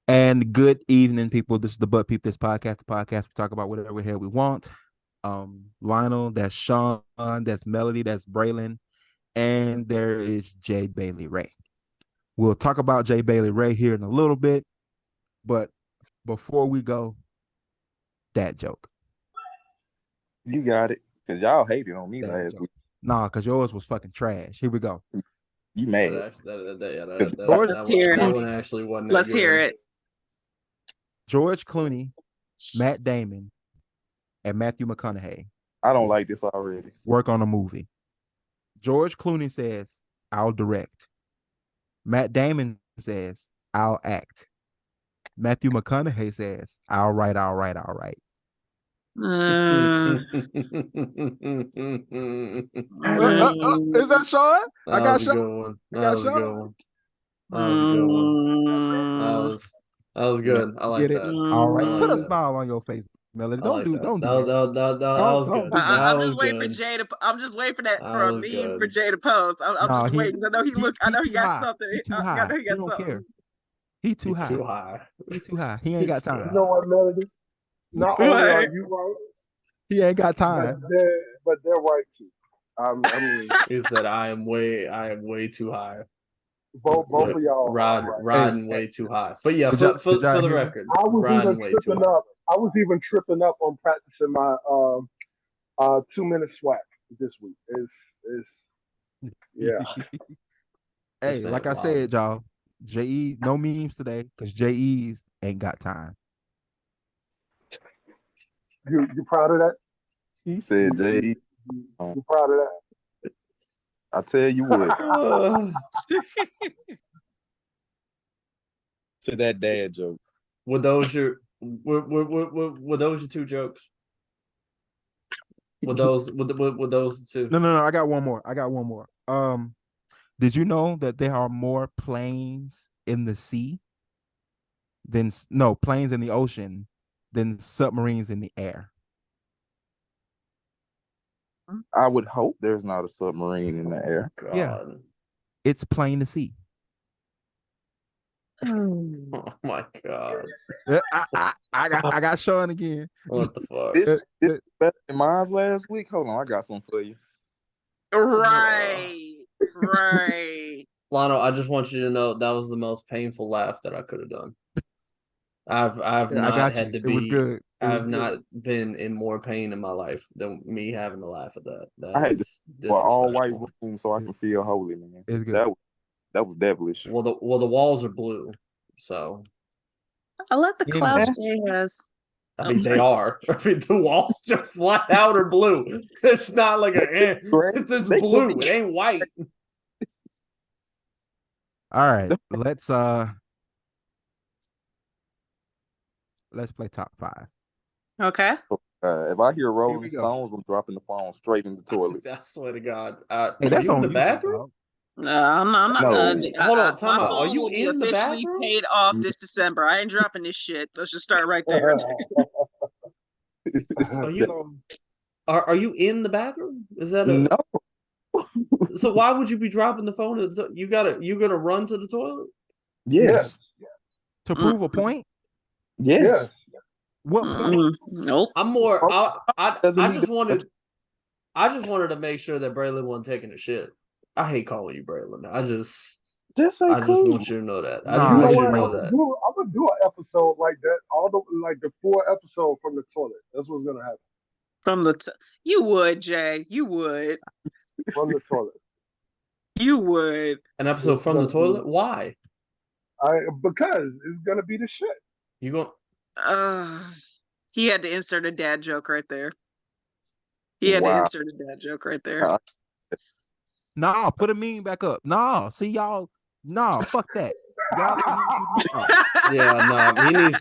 And good evening, people. This is the But Peep This podcast. The podcast we talk about whatever the hell we want. Lionel, that's Sean, that's Melody, that's Braylon, and there is Jay Bailey Ray. We'll talk about Jay Bailey Ray here in a little bit, but before we go, that joke. You got it, because y'all hated on me That last joke. week. Nah, because yours was fucking trash. Here we go. You mad? That one actually wasn't. Let's hear it. George Clooney, Matt Damon, and Matthew McConaughey I don't like this already. work on a movie. George Clooney says, "I'll direct." Matt Damon says, "I'll act." Matthew McConaughey says, "I'll write." Is that Sean? I got Sean. That was a good one. That was good. I like that. All right, put a smile on your face, Melody. Don't do that. That That was good. I'm just waiting for Jay to. I'm just waiting for that for a meme for Jay to post. I'm just waiting. I know he look. I know he got something. He too high. He don't care. He too high. He too high. He ain't got time. You know what, Melody? Not only are you right, he ain't got time. But they're right too. I mean, he said, "I am way too high." Both of y'all riding way too high. But yeah, for the record, I was even tripping up on practicing my 2-minute swag this week. Yeah. Hey, like I said, y'all, JE, no memes today because JE's ain't got time. You proud of that? He said, "Jay, you proud of that?" I tell you what." To that dad joke. Were those your two jokes? Were those the two? No. I got one more. Did you know that there are more planes in the sea planes in the ocean than submarines in the air? I would hope there's not a submarine in the air. God. Yeah, it's plain to see. Oh my God! I got Sean again. What the fuck? This better than mine last week. Hold on, I got something for you. Right. Lionel, I just want you to know that was the most painful laugh that I could have done. I've not had to be. It was good. I've not been in more pain in my life than me having to laugh at that. I had to all white room so I can feel holy, man. It's good. That was devilish. Well, the walls are blue, so I like the clouds Jay has. I mean, they are. I mean, the walls are flat out or blue. It's not like it's blue. It ain't white. All right, let's play top 5. Okay. If I hear Rolling Stones, I'm dropping the phone straight in the toilet. I swear to God. Hey, that's are you on in the bathroom? No, I'm not. Hold on, time out. Are you in the bathroom? Officially paid off this December. I ain't dropping this shit. Let's just start right there. Are you in the bathroom? Is that no? So why would you be dropping the phone? You're gonna run to the toilet? Yes. To prove a point? Yes. What point? Nope. I'm more. I just wanted to make sure that Braylon wasn't taking a shit. I hate calling you Braylon. I just want you to know that. I just want you to know that. I'm gonna do an episode like that. The 4 episodes from the toilet. That's what's gonna happen. From you would, Jay. You would. From the toilet. You would. An episode from the toilet? Why? Because it's gonna be the shit. You going? He had to insert a dad joke right there. Nah, put a meme back up. Nah, see y'all. Nah, fuck that. Y'all. Yeah, no. He needs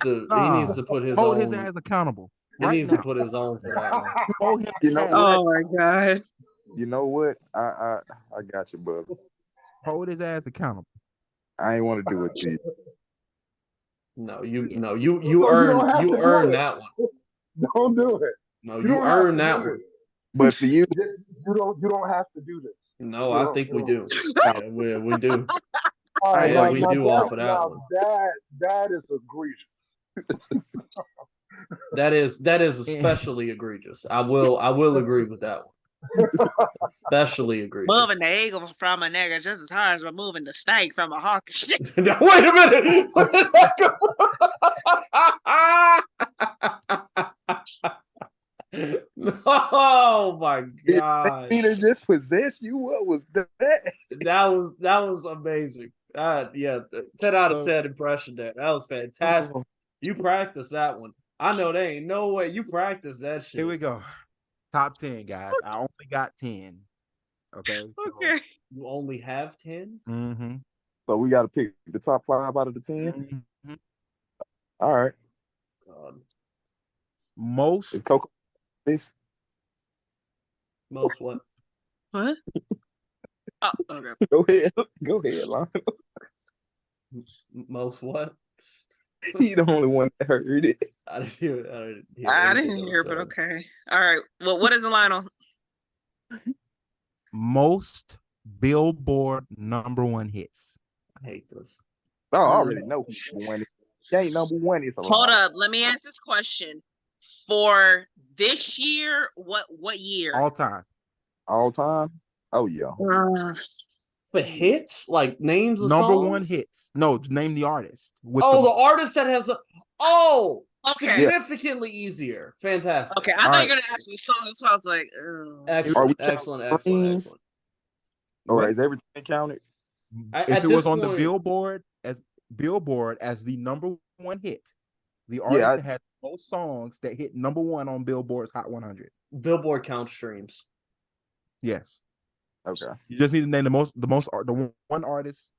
to put his hold his ass accountable. He needs to put his own for that one. Hold him. Oh my God. You know what? I got you, brother. Hold his ass accountable. I ain't want to do it to you. You earn that one. Don't do it. No, you earn that one. But for you, you don't have to do this. No, I think we do. Yeah, we do. Yeah, we do off of that now one. That is egregious. That is especially egregious. I will agree with that one. Especially egregious. Moving the eagle from a nigga just as hard as removing the snake from a hawk. Now, wait a minute. Oh my god! Peter just possessed you. What was that? That was amazing. Yeah, 10 out of 10 impression there. That was fantastic. You practiced that one. I know there ain't no way you practiced that shit. Here we go. Top 10, guys. I only got 10. Okay. Okay. You only have 10? Mm-hmm. So we got to pick the top 5 out of the 10. Mm-hmm. All right. God. Is Coco this? Most what? What? Oh, okay. Go ahead, Lionel. Most what? He the only one that heard it. I didn't hear it. I didn't hear it, but okay. All right. Well, what is the Lionel? Most Billboard #1 hits. I hate this. Oh, I already know who's number one. He ain't number one. It's a Hold up. Let me ask this question. For this year, what year? All time. Oh yeah. But hits, like names of #1 songs? hits. No, name the artist. The artist that has significantly easier. Fantastic. Okay, I thought you were gonna ask me songs, so I was like, excellent. All right, is everything counted? If it was on the Billboard as the #1 hit, the artist that had most songs that hit #1 on Billboard's Hot 100. Billboard count streams. Yes. Okay. You just need to name the one artist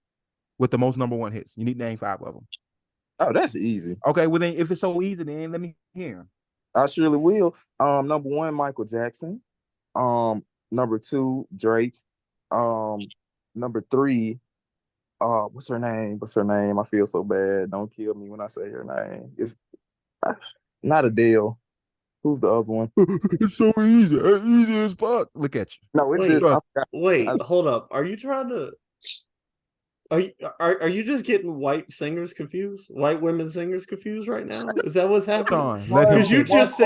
with the most #1 hits. You need to name 5 of them. Oh, that's easy. Okay, well then, if it's so easy, then let me hear him. I surely will. Number 1, Michael Jackson. Number 2, Drake. Number 3, what's her name? I feel so bad. Don't kill me when I say her name. It's not Adele. Who's the other one? It's so easy. Easy as fuck. Look at you. No, it's hold up. Are you trying to Are you just getting white singers confused? White women singers confused right now? Is that what's happening? Because you just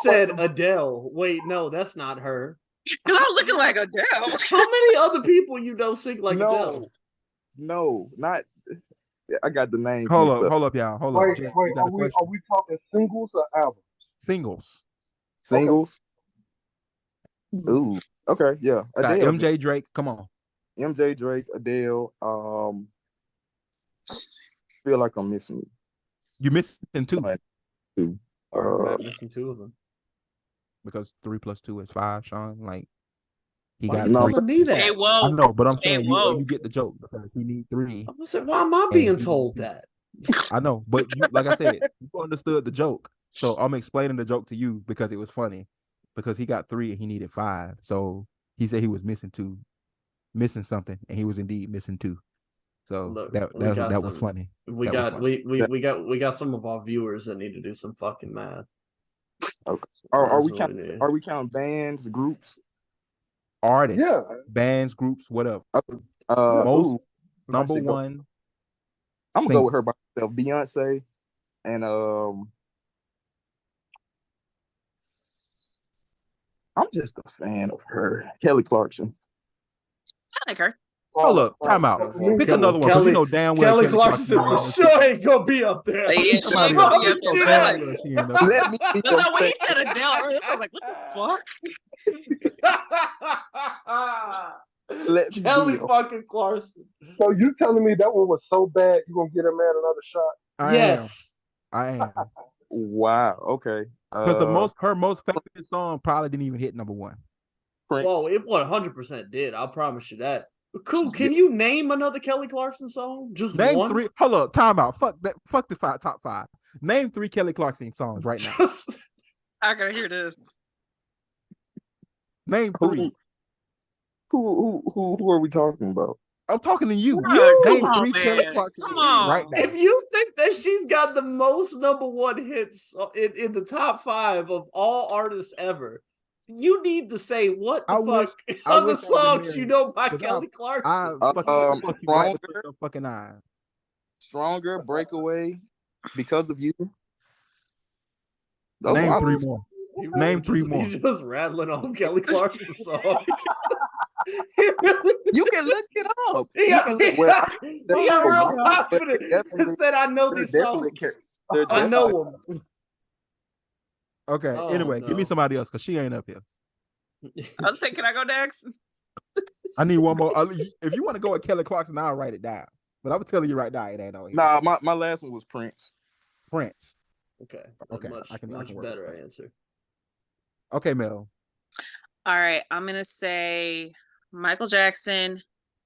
said Adele. Wait, no, that's not her. Because I was looking like Adele. How many other people you know sing like Adele? No, not. I got the name. Hold up, y'all. Hold wait, up. Wait, are we talking singles or albums? Singles. Okay. Ooh. Okay. Yeah. Adele. MJ Drake. Come on. MJ Drake. Adele. Feel like I'm missing. You missing 2. I'm missing 2 of them. Because 3 + 2 is 5, Sean. Like he got need that. I know, but I'm saying you get the joke because he needs 3. I'm saying, why am I being told that? I know, but like I said, you understood the joke. So I'm explaining the joke to you because it was funny. Because he got 3 and he needed 5. So he said he was missing something, and he was indeed missing 2. So look, that was funny. We got some of our viewers that need to do some fucking math. Okay. Are we counting bands, groups, artists, bands, groups, whatever? Most #1. I'm gonna go with her by herself, Beyonce, and I'm just a fan of her, Kelly Clarkson. I like her. Hold up, time out. Pick another one because you know damn well Kelly Clarkson sure ain't gonna be up there. Yeah, she ain't gonna be up there. Let me be no, when he said Adele earlier, I was like, what the fuck? Kelly fucking Clarkson. So you telling me that one was so bad you gonna get a man another shot? Yes. I am. Wow. Okay. Because her most famous song probably didn't even hit #1. Prince. Well, it 100% did. I'll promise you that. Cool. Can you name another Kelly Clarkson song? Just name one? 3. Hold up. Time out. Fuck that. Fuck the top 5. Name 3 Kelly Clarkson songs right now. I gotta hear this. Name 3. Who are we talking about? I'm talking to you. Name 3 Kelly Clarkson songs right now. If you think that she's got the most #1 hits in the top 5 of all artists ever, You need to say what the fuck I on the wish I was songs there, you know by 'cause Kelly Clarkson. I fucking fuck you right Stronger, between your fucking eyes. Stronger, Breakaway, Because of You. Those Name are three more. Name three more. He's just rattling off Kelly Clarkson songs. You can look it up. He You can look. Well, got real confident and said, "I know these songs. I know them." Okay. Anyway, give me somebody else because she ain't up here. I was saying, can I go next? I need one more. If you want to go with Kelly Clarkson, I'll write it down. But I'm telling you right now, it ain't on here. Nah, my last one was Prince. Prince. Okay. I can Much better answer. Okay, Mel. All right, I'm gonna say Michael Jackson,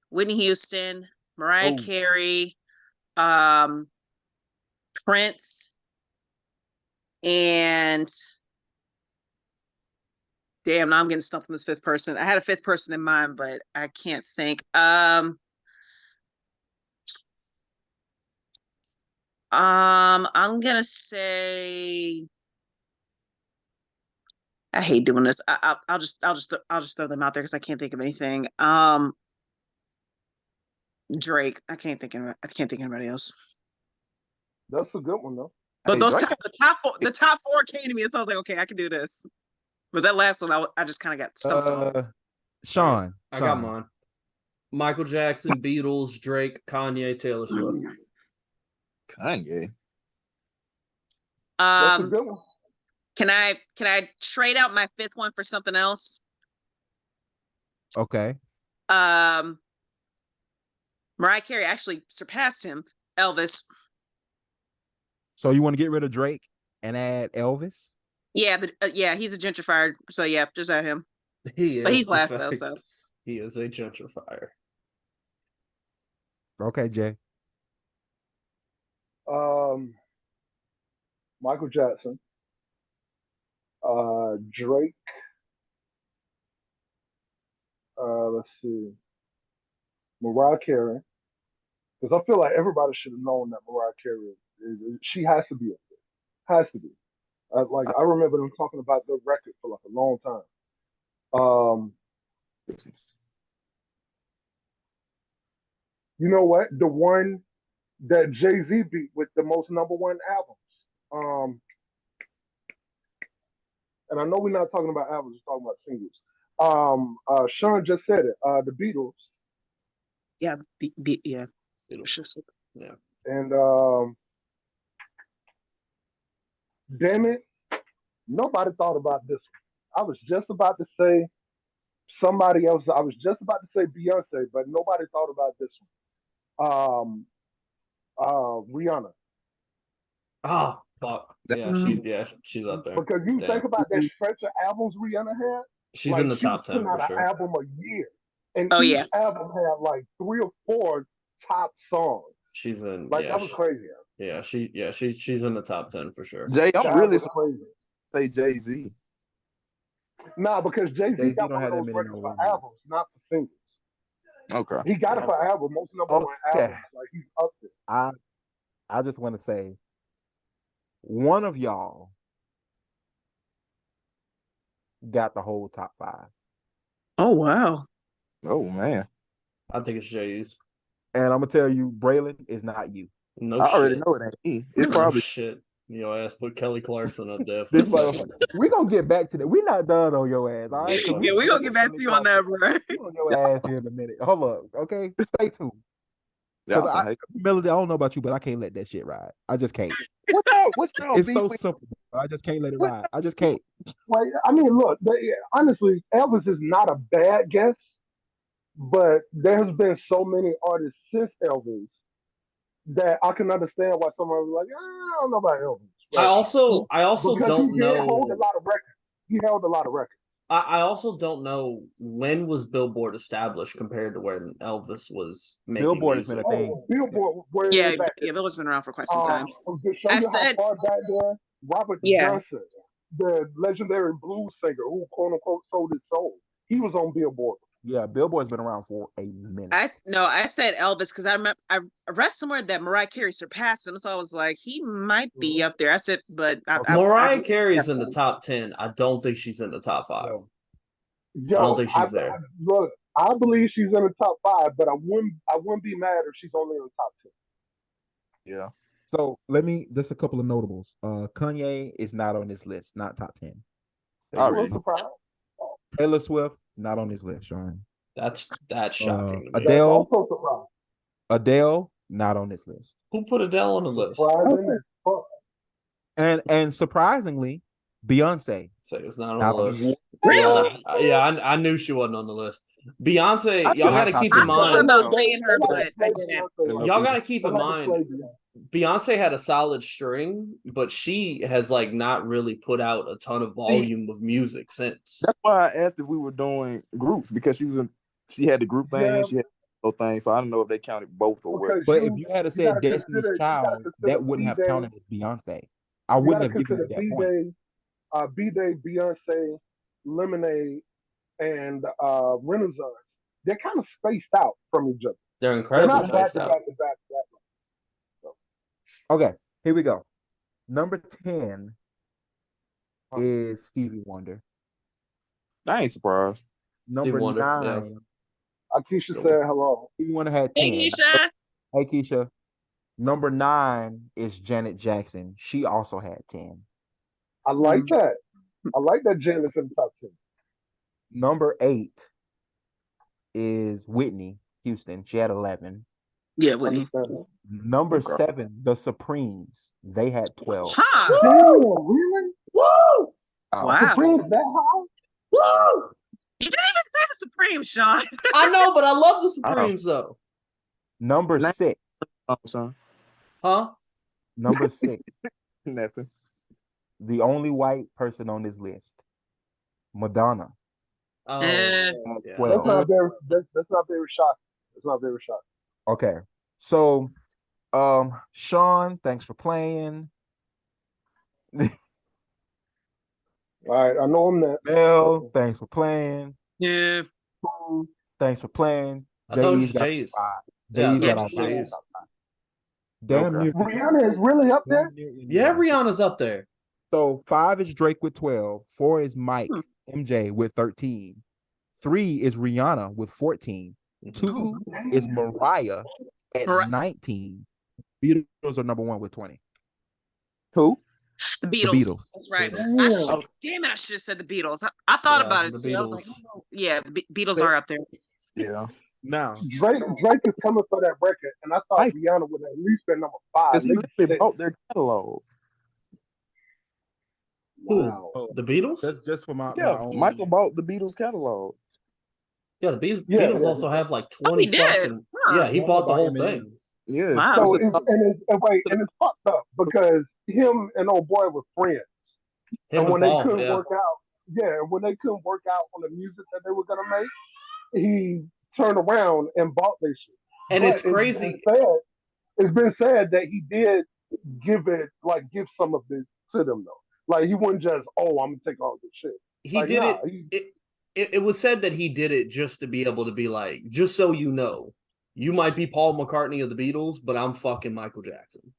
Whitney Houston, Mariah Carey, Prince, and damn, now I'm getting stumped on this fifth person. I had a fifth person in mind, but I can't think. I'm gonna say I hate doing this. I'll just throw them out there because I can't think of anything. Drake. I can't think of anybody else. That's a good one though. But the top four came to me, and so I was like, okay, I can do this. But that last one, I just kind of got stumped on. Sean. I got mine. Michael Jackson, Beatles, Drake, Kanye, Taylor Swift. Kanye. That's a good one. Can I trade out my fifth one for something else? Okay. Mariah Carey actually surpassed him. Elvis. So you want to get rid of Drake and add Elvis? Yeah, he's a gentrifier. So yeah, just add him. He is, but he's last though. So he is a gentrifier. Okay, Jay. Michael Jackson. Drake. Let's see. Mariah Carey. Because I feel like everybody should have known that Mariah Carey she has to be up there. Has to be. I remember them talking about the record for like a long time. You know what? The one that Jay-Z beat with the most number one albums. And I know we're not talking about albums, we're talking about singles. Sean just said it. The Beatles. Yeah, yeah. Yeah. And damn it, nobody thought about this one. I was just about to say somebody else. I was just about to say Beyonce, but nobody thought about this one. Rihanna. Oh, fuck. Yeah, she's up there. Because you think about that stretch of albums Rihanna had. She's in the top 10 for sure. An album a year. And each album had like 3 or 4 top songs. She's in that was crazy. Yeah, she's in the top 10 for sure. Jay, I'm really crazy. Say Jay-Z. Nah, because Jay-Z got one of those records for albums, not for singles. Okay. He got it for albums, most number one albums. Like he's up there. I just want to say, one of y'all got the whole top 5. Oh wow. Oh man. I think it's Jay's. And I'm gonna tell you, Braylon is not you. No, I already know it ain't me. It's probably shit. Your ass put Kelly Clarkson up there. We're gonna get back to that. We're not done on your ass, all right? Yeah, we're gonna get back to you on that, bro. We're on your ass here in a minute. Hold up, okay? Stay tuned. Melody, I don't know about you, but I can't let that shit ride. I just can't. What's it's so simple. I just can't let it ride. I just can't. Like, I mean, look, honestly, Elvis is not a bad guess, but there has been so many artists since Elvis that I can understand why someone was like, I don't know about Elvis. Right? I also don't know. He held a lot of records. He held a lot of records. I also don't know when was Billboard established compared to when Elvis was making Billboard music. has been a thing. Billboard, Billboard's been around for quite some time. To show you how far back there, Robert Johnson, the legendary blues singer who quote unquote sold his soul, he was on Billboard Yeah, Billboard's been around for a minute. I said Elvis because I remember I read somewhere that Mariah Carey surpassed him, so I was like, he might be up there. I said, but Mariah Carey's in the top 10. I don't think she's in the top 5. Yo, I don't think she's there. Look, I believe she's in the top 5, but I wouldn't be mad if she's only in the top 10. Yeah. So just a couple of notables. Kanye is not on this list, not top 10. Already. Taylor Swift, not on this list, Sean. That's shocking. Adele, not on this list. Who put Adele on the list? And surprisingly, Beyonce. So it's not on the list. Really? Yeah, I knew she wasn't on the list. Beyonce, y'all got to keep in mind. About saying her, but I didn't. Y'all got to keep in mind. Beyonce had a solid string, but she has like not really put out a ton of volume of music since. That's why I asked if we were doing groups, because she had the group thing, she had the thing, so I don't know if they counted both or what. But if you had to say Destiny's Child, that wouldn't have counted as Beyonce. I wouldn't have given you that point. B-Day, Beyonce, Lemonade, and Renaissance, they're kind of spaced out from each other. They're incredibly spaced out. Okay, here we go. Number 10 is Stevie Wonder. I ain't surprised. Number 9. Yeah. Keisha said hello. Stevie Wonder had 10. Hey, Keisha. Hey, Keisha. Number 9 is Janet Jackson. She also had 10. I like that. I like that Janet's in the top 10. Number 8 is Whitney Houston. She had 11. Yeah, Whitney. Number 7, the Supremes. They had 12. Huh? Damn, really? Woo! Wow. Supremes that high? Woo! You didn't even say the Supremes, Sean. I know, but I love the Supremes though. Number 6. Huh? Number 6. Nothing. The only white person on this list, Madonna. Oh, yeah. 12. That's not very shocking. It's not very shocking. Okay. So, Sean, thanks for playing. All right, I know I'm that. Mel, thanks for playing. Yeah. Pooh, thanks for playing. I told you Jay's. Jay's got Jay's. Damn near. Rihanna is really up there? Yeah, Rihanna's up there. So 5 is Drake with 12. 4 is Mike MJ with 13. 3 is Rihanna with 14. 2 is Mariah at 19. Beatles are number 1 with 20. Who? The Beatles. That's right. Damn it, I should have said the Beatles. I thought about it too. I was like, yeah, Beatles are up there. Yeah. Now Drake is coming for that record, and I thought Rihanna would at least been number 5. They bought their catalog. Wow. The Beatles? That's just for my own. Michael bought the Beatles catalog. Yeah, the Beatles also have like 20 fucking... Yeah, he bought the whole thing. Yeah. Wow. So it's fucked up because him and old boy were friends. And when they couldn't work out, when they couldn't work out on the music that they were gonna make, he turned around and bought their shit. And it's crazy. It's been said that he did give some of it to them though. Like he wasn't just, I'm gonna take all this shit. He did it was said that he did it just to be able to be like, just so you know, you might be Paul McCartney of the Beatles, but I'm fucking Michael Jackson.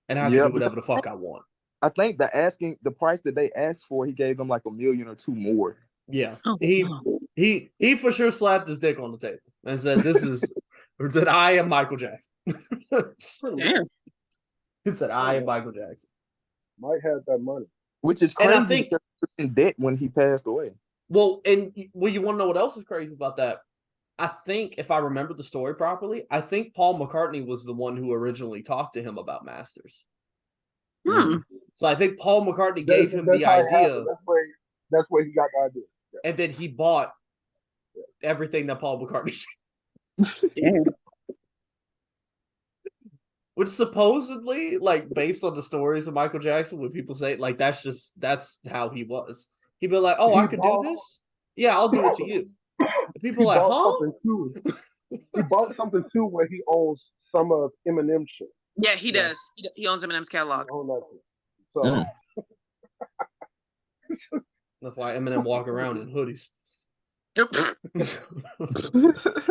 And I can do whatever the fuck I want. I think the price that they asked for, he gave them like $1 million or $2 million more. Yeah. He for sure slapped his dick on the table and said, that I am Michael Jackson. Damn. He said, I am Michael Jackson. Mike had that money. Which is crazy. And I think he was in debt when he passed away. Well, you want to know what else is crazy about that? I think, if I remember the story properly, I think Paul McCartney was the one who originally talked to him about masters. So I think Paul McCartney gave him the idea. That's where he got the idea. Yeah. And then he bought everything that Paul McCartney Damn. Which supposedly, like, based on the stories of Michael Jackson, when people say, like, that's how he was. He'd be like, I could do this? Yeah, I'll do it to you. And people are like, huh? He bought something too where he owns some of Eminem shit. Yeah, he does. He owns Eminem's catalog. So that's why Eminem walk around in hoodies.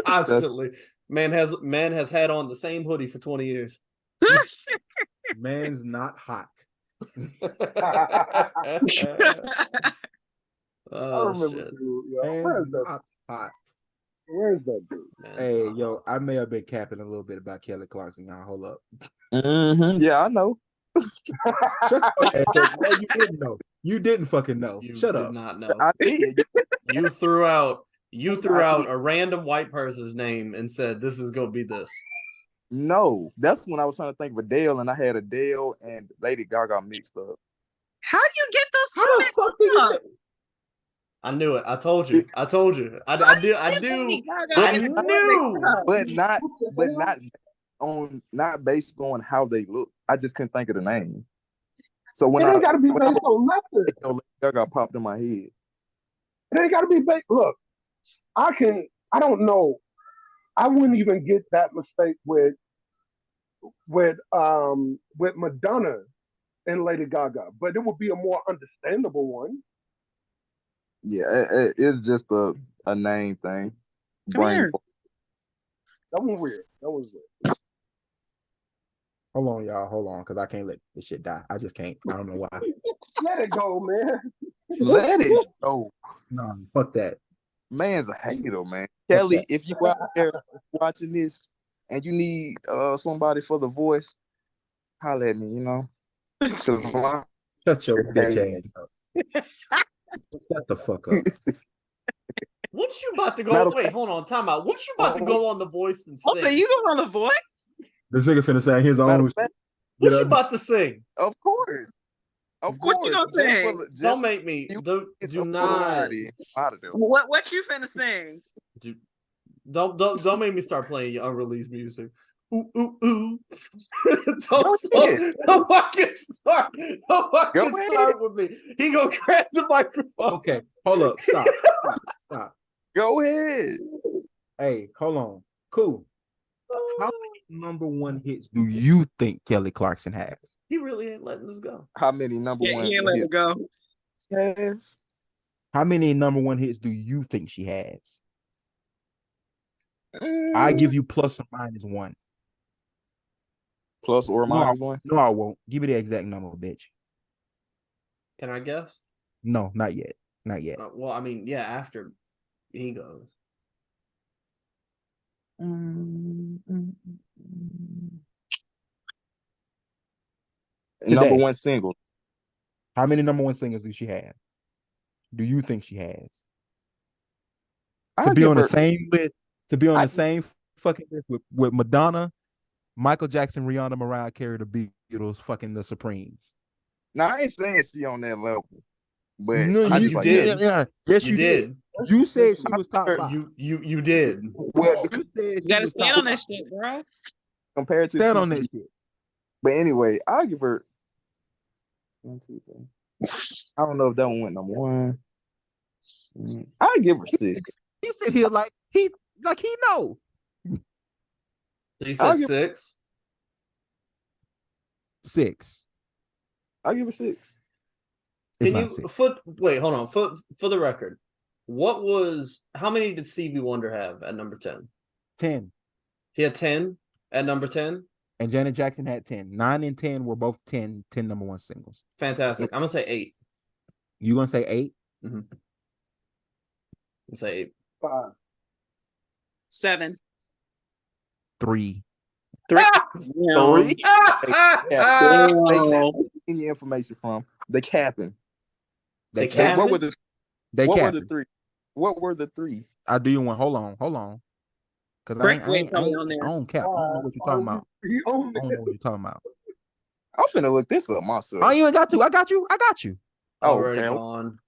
Constantly. Man has had on the same hoodie for 20 years. Man's not hot. Oh, remember, shit. dude. Yo, Man's not hot. Where's that dude? Man's Hey, not yo, hot. I may have been capping a little bit about Kelly Clarkson. Y'all, hold up. Yeah, I know. Shut your ass up. No, you didn't know. You didn't fucking know. You Shut did up. not know. I did. You threw out did. a random white person's name and said this is gonna be this. No, that's when I was trying to think of Adele, and I had Adele and Lady Gaga mixed up. How do you get those How the two fuck did you? mixed up? I knew it. I told you. I knew. Not based on how they look. I just couldn't think of the name. So when It ain't got to be when based on nothing. Lady Gaga popped in my head. It ain't got to be based. Look, I don't know. I wouldn't even get that mistake with Madonna and Lady Gaga, but it would be a more understandable one. Yeah, it's just a name thing. Come here. That was weird. Hold on, y'all. Hold on, because I can't let this shit die. I just can't. I don't know why. Let it go, man. Let it go. No, fuck that. Man's a hater, man. Kelly, if you out there watching this and you need somebody for the voice, holler at me, you know. Because Shut your bitch ass up. Shut the fuck up. What you about to go? Wait, hold on, time out. What you about to go on The Voice and sing? Okay, you go on The Voice? This nigga finna say his own. What you about to sing? Of course. What you gonna say? Don't make me. Do not. What you finna sing? Don't make me start playing your unreleased music. Ooh, ooh, ooh. Don't fucking start. Don't fucking start with me. He gonna grab the microphone. Okay, hold up. Stop. Go ahead. Hey, hold on. Cool. How many number one hits do you think Kelly Clarkson has? He really ain't letting this go. How many number one? He ain't letting it go. Yes. How many number one hits do you think she has? I give you plus or minus one. Plus or minus one? No, I won't. Give me the exact number, bitch. Can I guess? No, not yet. Not yet. Well, I mean, yeah, after he goes. Number one single. How many number one singles do she have? Do you think she has? To be on the same list, the same fucking list with Madonna, Michael Jackson, Rihanna, Mariah Carey, the Beatles, fucking the Supremes. Now I ain't saying she on that level, but no, you did. Yeah, yes, you did. You said she was top 5. You did. Well, you gotta stand on that shit, bro. Compared to stand on that shit. But anyway, I'll give her 1, 2, 3. I don't know if that one went number one. I'll give her 6. He said he know. He said 6. 6. I'll give her 6. Can you wait, hold on. For the record, how many did Stevie Wonder have at number 10? 10. He had 10 at number 10? And Janet Jackson had 10. 9 and 10 were both 10 number one singles. Fantastic. I'm gonna say 8. You gonna say 8? Mm-hmm. I'm say 8. 5. 7. 3. 3. No. Any information from they capping. They capping. What were the 3? What were the 3? I'll do you one. Hold on. Because I don't cap. I don't know what you're talking about. I don't know what you're talking about. I'm finna look this up myself. Oh, you ain't got to. I got you. Already gone.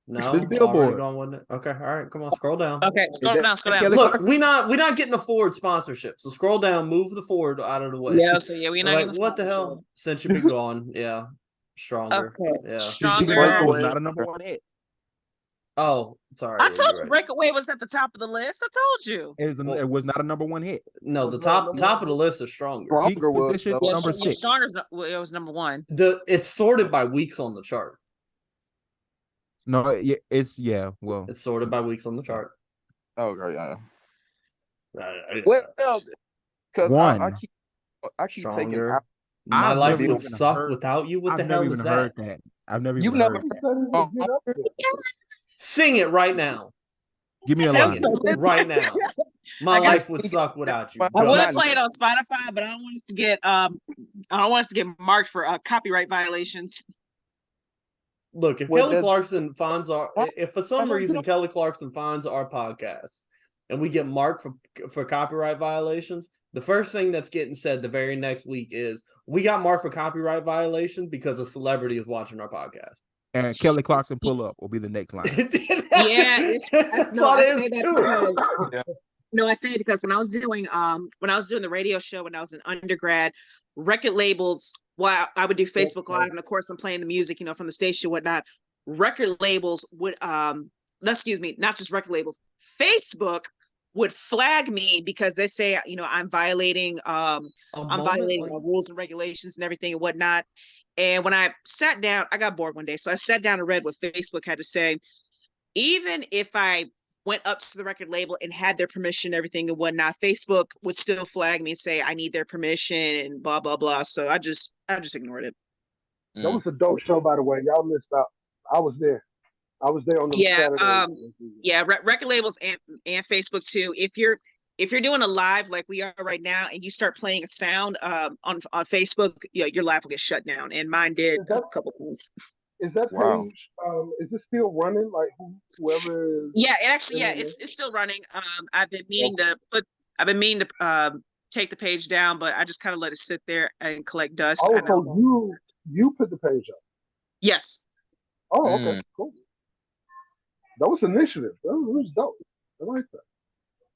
No, this Billboard. Gone, wasn't it? Okay, all right. Come on, scroll down. Okay, scroll down. Look, we're not getting a Ford sponsorship. So scroll down, move the Ford out of the way. Yeah, so we're not getting what the hell? Since you've been gone, yeah, stronger. Okay, yeah, stronger. Was not a number one hit. Oh, sorry. I told you, Breakaway was at the top of the list. I told you. It was not a number one hit. No, the top of the list is stronger. Stronger was number 6. Stronger, it was number 1. It's sorted by weeks on the chart. No, it's sorted by weeks on the chart. Okay, yeah. Well, because One. I keep taking Stronger. out. My I've life never would even suck heard- without you. What I've the never hell even is heard that? that. I've never You even never heard that. That didn't get up there. Sing it right now. Give me a Sing line. it right now. My I life guess- would suck without you. I Go. would play it on Spotify, but I don't want us to get I don't want us to get marked for copyright violations. Look, if Well, Kelly does- Clarkson finds our, if for some know, you reason know- Kelly Clarkson finds our podcast and we get marked for copyright violations, the first thing that's getting said the very next week is we got marked for copyright violation because a celebrity is watching our podcast. And Kelly Clarkson pull up will be the next line. Yeah, that's all it is too. No, I say it because when I was doing the radio show when I was an undergrad, record labels, well, I would do Facebook Live, and of course I'm playing the music, from the station and whatnot. Record labels would excuse me, not just record labels, Facebook would flag me because they say, I'm violating rules and regulations and everything and whatnot. And when I sat down, I got bored one day. So I sat down and read what Facebook had to say. Even if I went up to the record label and had their permission and everything and whatnot, Facebook would still flag me and say, I need their permission and blah, blah, blah. So I just ignored it. That was a dope show, by the way. Y'all missed out. I was there. I was there on the Saturday. Record labels and Facebook too. If you're doing a live like we are right now and you start playing a sound on Facebook, your live will get shut down. And mine did a couple times. Is that page? Is it still running? Like whoever is? Yeah, it's still running. I've been meaning to take the page down, but I just kind of let it sit there and collect dust. Oh, so you put the page up? Yes. Oh, okay, cool. That was initiative. That was dope. I like that.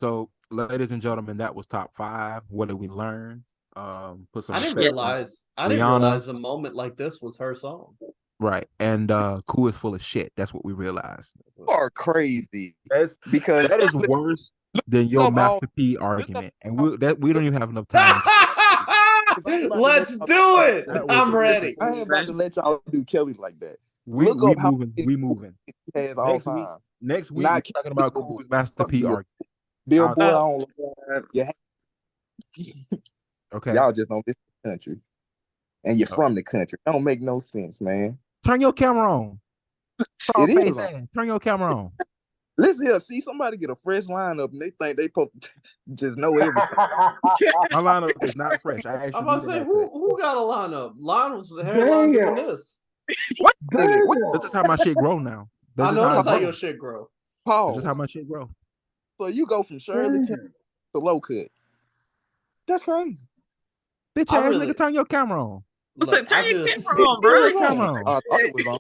So, ladies and gentlemen, that was top 5. What did we learn? Put some. I didn't realize a moment like this was her song. Right, and Cool is full of shit. That's what we realized. You are crazy. Because that is worse than your Master P argument, and we don't even have enough time. Let's do it. I'm ready. I ain't about to let y'all do Kelly like that. We moving. Has all time. Next week, we're talking about Cool's Master P argument. Billboard on. Yeah. Okay. Y'all just don't listen to the country, and you're from the country. It don't make no sense, man. Turn your camera on. It is on. Turn your camera on. Listen here, see somebody get a fresh lineup and they think they just know everything. My lineup is not fresh. I'm about to say who got a lineup? Lionel's the hairline doing this. What? That's just how my shit grow now. I know that's how your shit grow. That's just how my shit grow. So you go from Shirley to low cut. That's crazy. Bitch ass nigga, turn your camera on. Look, turn your camera on, bro. I thought it was on.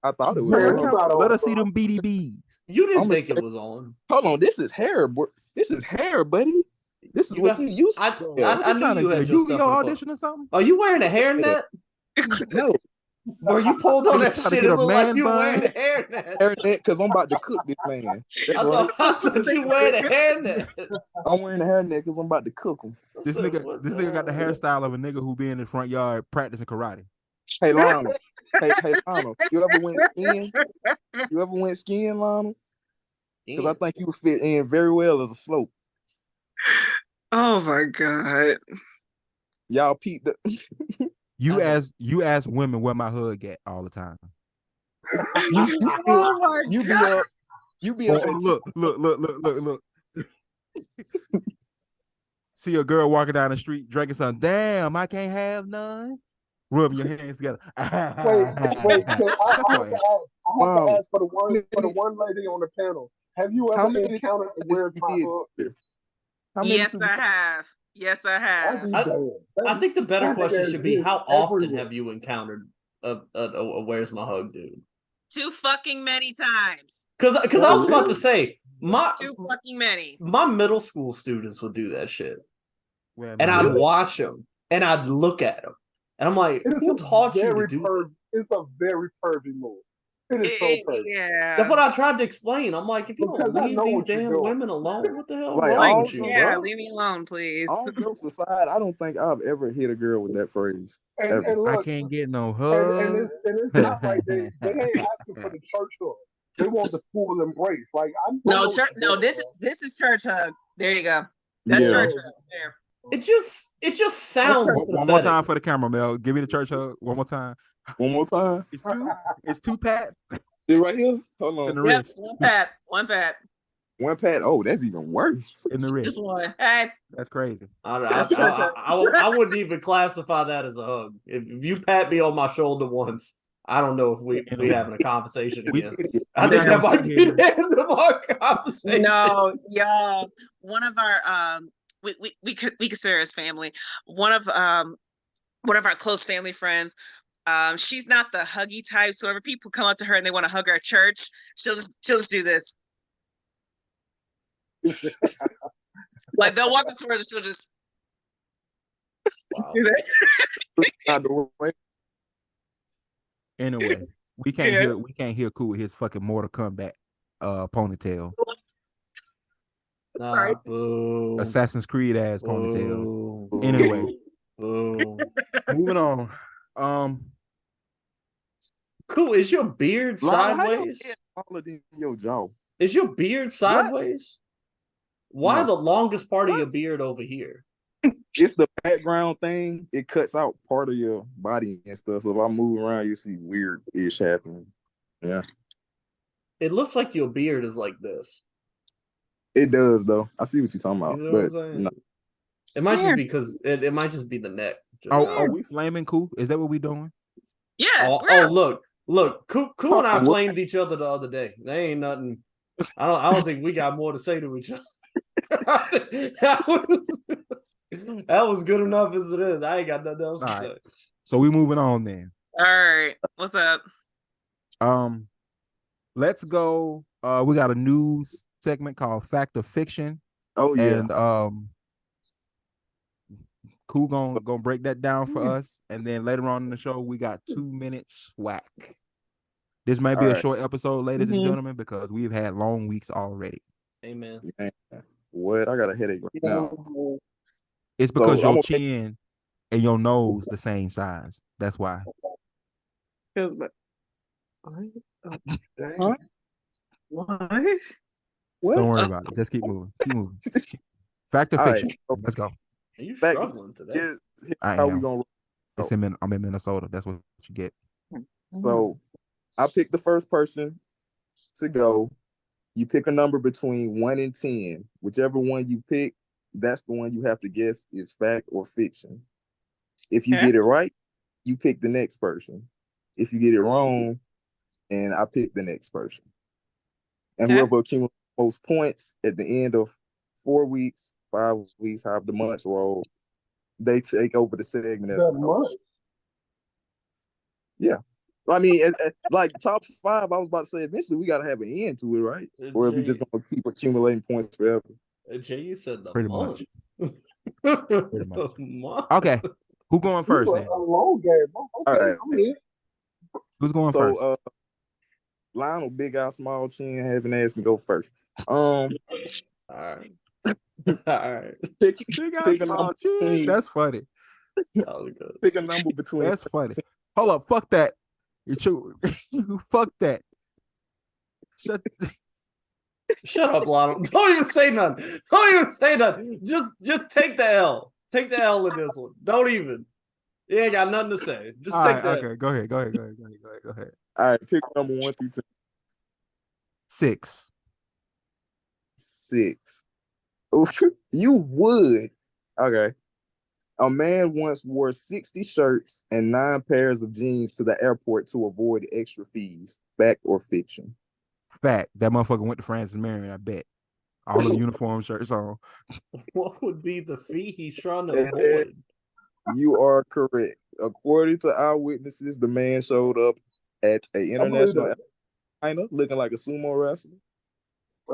I thought it was on. Let us see them BDBs. You didn't think it was on. Hold on, this is hair. This is hair, buddy. This is what you used to. I knew you had your audition or something. Are you wearing a hairnet? No. Or you pulled on that shit, it looked like you wearing a hairnet. Hairnet, because I'm about to cook this man. I thought you wearing a hairnet. I'm wearing a hairnet because I'm about to cook him. This nigga got the hairstyle of a nigga who be in the front yard practicing karate. Hey, Lionel. Hey, Lionel. You ever went skiing, Lionel? Because I think you fit in very well as a slope. Oh my God. Y'all peep the You ask women where my hug at all the time. You be up. Look. See a girl walking down the street drinking something. Damn, I can't have none. Rubbing your hands together. Wait. I have to ask for the one lady on the panel. Have you ever encountered the Where's My Hug? Yes, I have. I think the better question should be, how often have you encountered a Where's My Hug dude? Too fucking many times. Because I was about to say, too fucking many. My middle school students would do that shit. And I'd watch them, and I'd look at them. And I'm like, who taught you to do that? It's a very pervy move. It is so pervy. Yeah. That's what I tried to explain. I'm like, if you don't leave these damn women alone, what the hell is wrong with you? Yeah, leave me alone, please. All jokes aside, I don't think I've ever hit a girl with that phrase. And look, I can't get no hug. And it's not like they ain't asking for the church hug. They want the full embrace. Like No, church. No, this is church hug. There you go. That's church hug. There. It just sounds One more time for the camera, Mel. Give me the church hug. One more time. One more time. It's two pats. It's right here. Hold on. It's in the Yep, wrist. one pat. One pat. Oh, that's even worse. In the wrist. Just one. Hey. That's crazy. I wouldn't even classify that as a hug. If you pat me on my shoulder once, I don't know if we having a conversation again. I think that might be the end of our conversation. No, y'all. One of our we consider as family. One of our close family friends. She's not the huggy type. So whenever people come up to her and they want to hug her at church, she'll just do this. Like they'll walk up to her and she'll just do that. Anyway, we can't hear Cool with his fucking Mortal Kombat ponytail. Nah, boo. Assassin's Creed ass ponytail. Boo. Anyway, Boo. moving on. Cool. Is your beard sideways? Taller than your jaw. Is your beard sideways? Why the longest part of your beard over here? It's the background thing. It cuts out part of your body and stuff. So if I move around, you see weird-ish happening. Yeah. It looks like your beard is like this. It does, though. I see what you're talking about. You know but what I'm saying? No. It might just be because it might just be the neck. Are we flaming Cool? Is that what we doing? Yeah. Look, Cool and I flamed each other the other day. They ain't nothing. I don't think we got more to say to each other. That was good enough as it is. I ain't got nothing else to say. So we moving on then. All right. What's up? Let's go. We got a news segment called Fact or Fiction. Oh yeah. And Cool gonna break that down for us. And then later on in the show, we got 2 minutes swag. This might be a short episode, ladies and gentlemen, because we've had long weeks already. Amen. What? I got a headache right now. It's because your chin and your nose the same size. That's why. What? Don't worry about it. Just keep moving. Fact or fiction. Let's go. Are you struggling today? How we gonna? I'm in Minnesota. That's what you get. So I pick the first person to go. You pick a number between 1 and 10. Whichever one you pick, that's the one you have to guess is fact or fiction. If you get it right, you pick the next person. If you get it wrong, and I pick the next person. And whoever accumulates most points at the end of 4 weeks, 5 weeks, however the months roll, they take over the segment as the host. Yeah. I mean, like top 5, I was about to say eventually we got to have an end to it, right? Or are we just going to keep accumulating points forever? Jay, you said the pretty month. much. Okay. Who going first then? A long game. Okay, all right. Who's going first? So, Lionel, big eye, small chin, having ass can go first. All right. All right. Pick a small chin. That's funny. Pick a number between. That's funny. Hold up. Fuck that. Fuck that. Shut up, Lionel. Don't even say nothing. Just take the L. Take the L in this one. Don't even. You ain't got nothing to say. Just take that. Okay, go ahead. Go ahead. All right, pick number 1 through 10. 6. 6. You would. Okay. A man once wore 60 shirts and 9 pairs of jeans to the airport to avoid extra fees. Fact or fiction? Fact. That motherfucker went to France and Marion, I bet. All the uniform shirts on. What would be the fee he's trying to avoid? You are correct. According to eyewitnesses, the man showed up at an international airliner looking like a sumo wrestler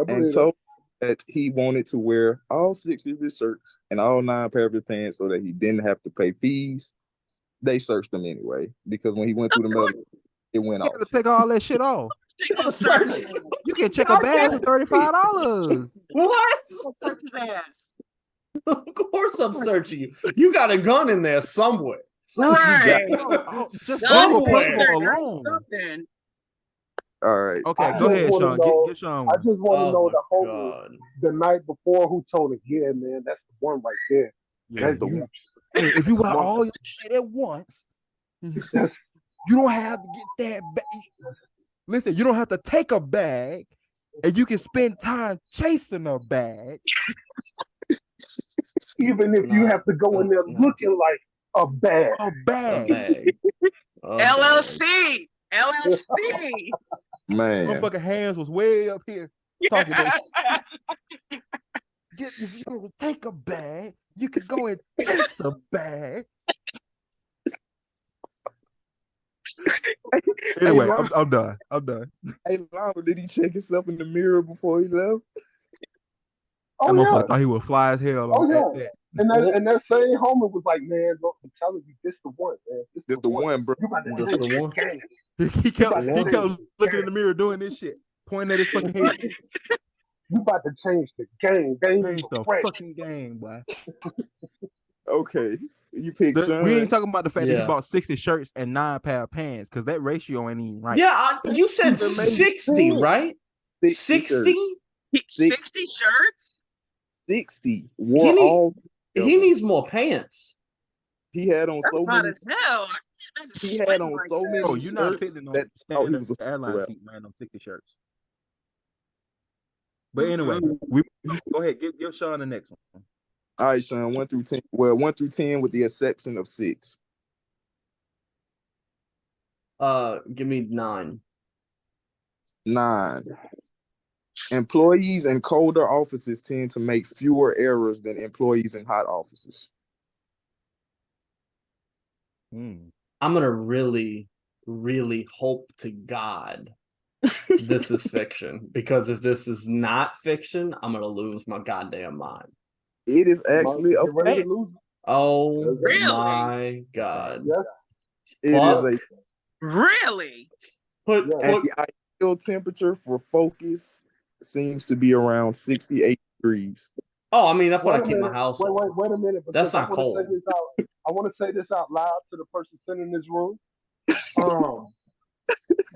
and told that he wanted to wear all 60 of his shirts and all 9 pairs of his pants so that he didn't have to pay fees. They searched him anyway because when he went through the mail, it went off. You gotta take all that shit off. You can check a bag for $35. What? Search his ass. Of course I'm searching you. You got a gun in there somewhere. Right. Just somewhere. alone. Something. All right. Okay, I go just ahead, want to Sean. know. Get Sean I one. just want to Oh know my the homie god. the night before who told her, yeah, man, that's the one right there. Yeah. That's That's the you. one. Hey, if you want Mother- all your shit at once, you That's don't have to get that bag. Listen, you don't have to take a bag, and you can spend time chasing a bag. even if you have to go in there looking like a bag. A A bag. bag. A bag. LLC. LLC. Man. Motherfucking hands was way up here talking that shit. If you don't take a bag, you can go and chase a bag. Anyway, Hey, I'm done. I'm done. Hey, Lionel, did he check himself in the mirror before he left? That Oh motherfucker yeah. thought he would fly as hell Oh on that yeah. set. And that same homie was like, man, look, I'm telling you, this the one, man. This the one, bro. You about to This change the one. the game. He You kept about to change the looking in game. the mirror doing this shit, pointing at his fucking head. You about to change the game. Game Change is the fresh. fucking game, boy. Okay. You picked Sean. We ain't talking about the fact that he Yeah. bought 60 shirts and 9 pair of pants, because that ratio ain't even right. Yeah, you said Even made 60, sense. right? 60 shirts. 60? 60 shirts? 60. Wore He all. He needs more pants. He had on That's so hot many. as hell. He had on so many Bro, you're not shirts fitting that on thought he standing was up a airline rep. seat wearing them 60 shirts. But anyway, Mm-mm. we go ahead, give Sean the next one. All right, Sean, 1 through 10. Well, 1 through 10 with the exception of 6. Give me 9. 9. Employees in colder offices tend to make fewer errors than employees in hot offices. I'm gonna really, really hope to God this is fiction, because if this is not fiction, I'm gonna lose my goddamn mind. It is actually a Get ready fact. to lose. Oh Really? my god! Yes. It is Fuck. a Really? Put Yeah. and the ideal temperature for focus seems to be around 68 degrees. Oh, I mean that's what Wait I a keep my minute. house. Wait a minute. That's Because I not want to cold. say this out. I want to say this out loud to the person sitting in this room.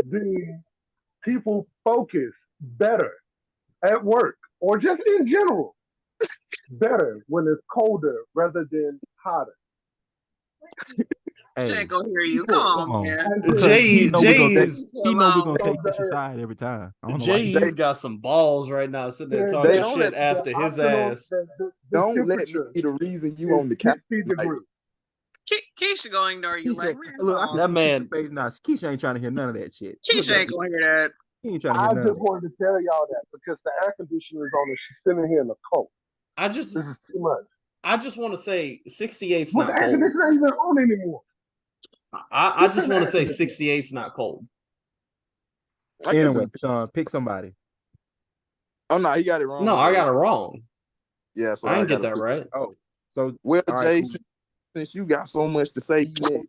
The people focus better at work or just in general better when it's colder rather than hotter. Hey, Jay ain't gonna hear you. Come on, man. He know we're gonna take Jay's this to side every time. I don't know why. Jay's got some balls right now, sitting there The talking don't shit let- after his optional- ass. the Don't let me temperature be the reason you is on the couch. 60 Like, degrees. Keisha gonna ignore you. Like, man, Look, I can That see man- Keisha's face now. Keisha ain't trying to hear none of that shit. Keisha ain't gonna hear that. He ain't trying to hear I none just of that. wanted to tell y'all that because the air conditioner is on and she's sitting here in the cold. I just This is too much. want to say 68's But the not air cold. conditioner ain't even on anymore. I just want to say 68's not cold. I guess Anyway, Sean, pick somebody. oh no, he got it wrong. No, I Jay. got it wrong. Yeah, so I didn't get gotta that right. Oh, so Well, all right, Jay, cool. since you got so much to say, you next.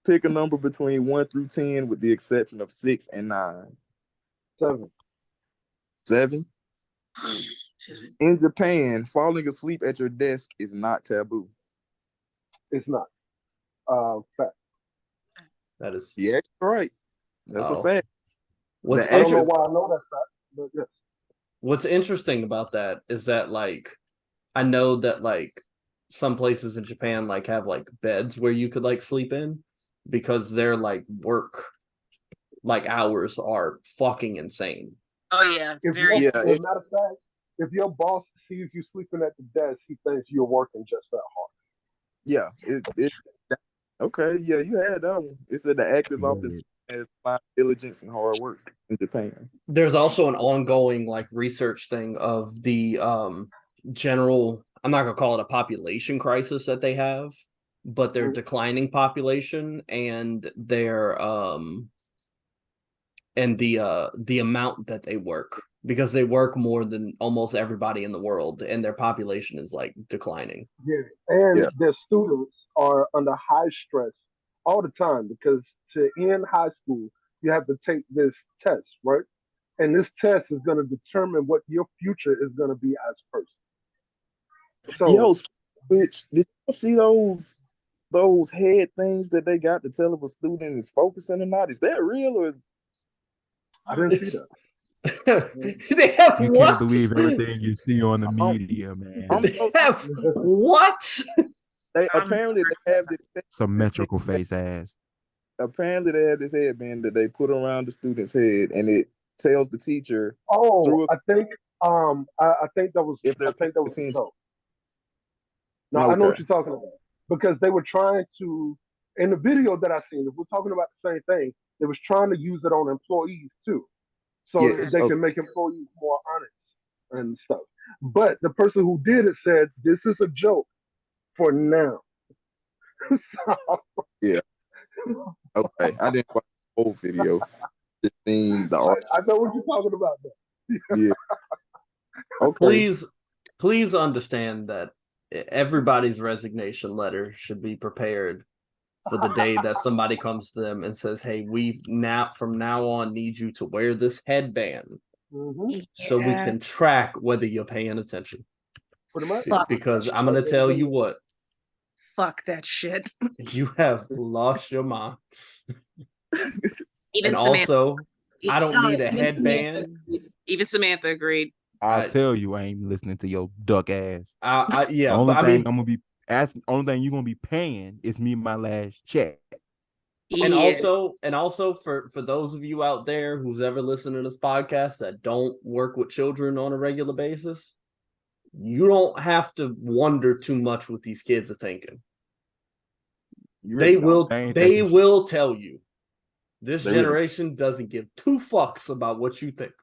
Pick a number between 1 through 10 with the exception of 6 and 9. 7. 7. In Japan, falling asleep at your desk is not taboo. It's not. Fact. That is. Yeah, right. That's a Oh. fact. What's The I don't know interesting? why I know that fact, but yes. What's interesting about that is that, like, I know that, like, some places in Japan like have like beds where you could like sleep in, because their like work like hours are fucking insane. Oh yeah, If very. Yeah, as a matter of fact, if your boss sees you sleeping at the desk, he thinks you're working just that hard. Yeah. Okay, yeah, you had that one. It said the act is often seen as diligence and hard work in Japan. There's also an ongoing like research thing of the general, I'm not gonna call it a population crisis that they have, but their declining population and their and the amount that they work, because they work more than almost everybody in the world and their population is like declining. Yeah. And Yeah. their students are under high stress all the time because to end high school, you have to take this test, right? And this test is going to determine what your future is going to be as a person. So, Yo, bitch, did you see those head things that they got to tell if a student is focusing or not? Is that real or is I didn't see that. They have You what? can't believe everything you see on the I'm- media, man. I'm They so have what? They apparently they have this Symmetrical face ass. apparently they have this headband that they put around the student's head, and it tells the teacher Oh, through I think that was if they're I think that was a paying joke. Now I know Okay. what you're talking about because they were trying to in the video that I seen. If we're talking about the same thing, they was trying to use it on employees too, so Yes. they Okay. can make employees more honest and stuff. But the person who did it said this is a joke for now. So, Yeah. Okay. I didn't watch the whole video. Just seen the art. I know what you're talking about. Though. Yeah. Okay. Please understand that everybody's resignation letter should be prepared for the day that somebody comes to them and says, "Hey, we now from now on need you to wear this headband so we can track whether you're paying attention." Pretty much. Because I'm gonna tell you what, Fuck that shit. you have lost your mind. Even And Samantha. also, I don't need a Even headband. Even Samantha agreed. I'll tell you, I ain't listening to your duck ass. Yeah, The only but thing I mean, I'm gonna be asking, only thing you're gonna be paying is me my last check. and Yeah. also for those of you out there who's ever listened to this podcast that don't work with children on a regular basis, you don't have to wonder too much what these kids are thinking. You really don't. They will tell you. This They really- generation doesn't give two fucks about what you think.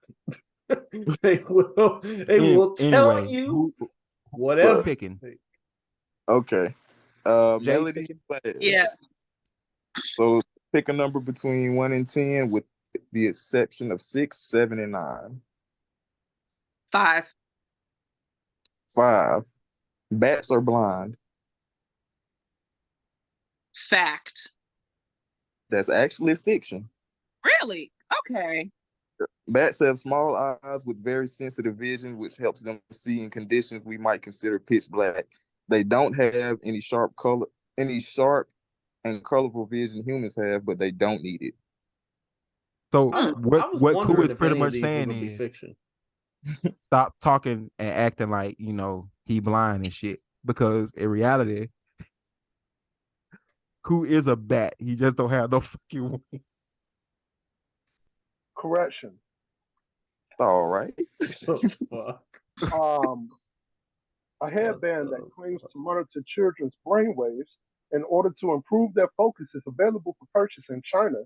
They will tell Anyway, you who whatever. picking? Okay. Jay Melody picking? Flash. Yeah. So pick a number between 1 and 10 with the exception of 6, 7, and 9. 5. 5. Bats are blind. Fact. That's actually fiction. Really? Okay. Bats have small eyes with very sensitive vision, which helps them see in conditions we might consider pitch black. They don't have any sharp and colorful vision humans have, but they don't need it. So I was what Koo wondering is if pretty any of much these were saying gonna be is fiction. stop talking and acting like he blind and shit. Because in reality, Koo is a bat. He just don't have no fucking wings. Correction. All right. Oh, fuck. A headband that claims to monitor children's brainwaves in order to improve their focus is available for purchase in China,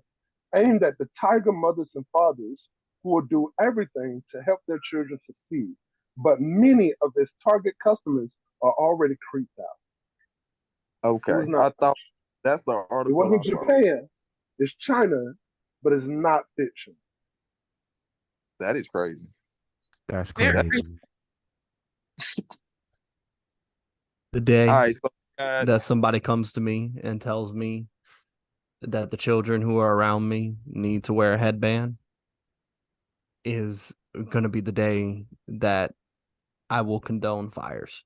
aimed at the tiger mothers and fathers who will do everything to help their children succeed. But many of its target customers are already creeped out. Okay. was not I thought that's the It article wasn't I saw. Japan, it's China, but it's not fiction. That is crazy. That's Very- crazy. The day All right. So that somebody comes to me and tells me that the children who are around me need to wear a headband is going to be the day that I will condone fires.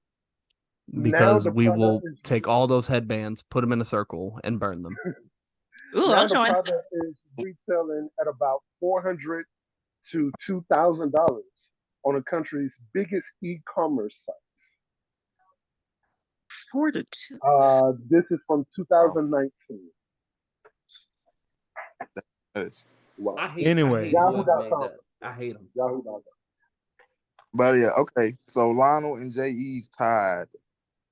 Because the we will product is- take all those headbands, put them in a circle, and burn them. Ooh, Now I'm the showing. product is retailing at about $400 to $2,000 on the country's biggest e-commerce site. 4 to 2. This is from 2019. Yes. Wow. I hate Anyway. whoever made that. I hate them. Yahoo.com. But yeah, okay. So Lionel and J.E.'s tied.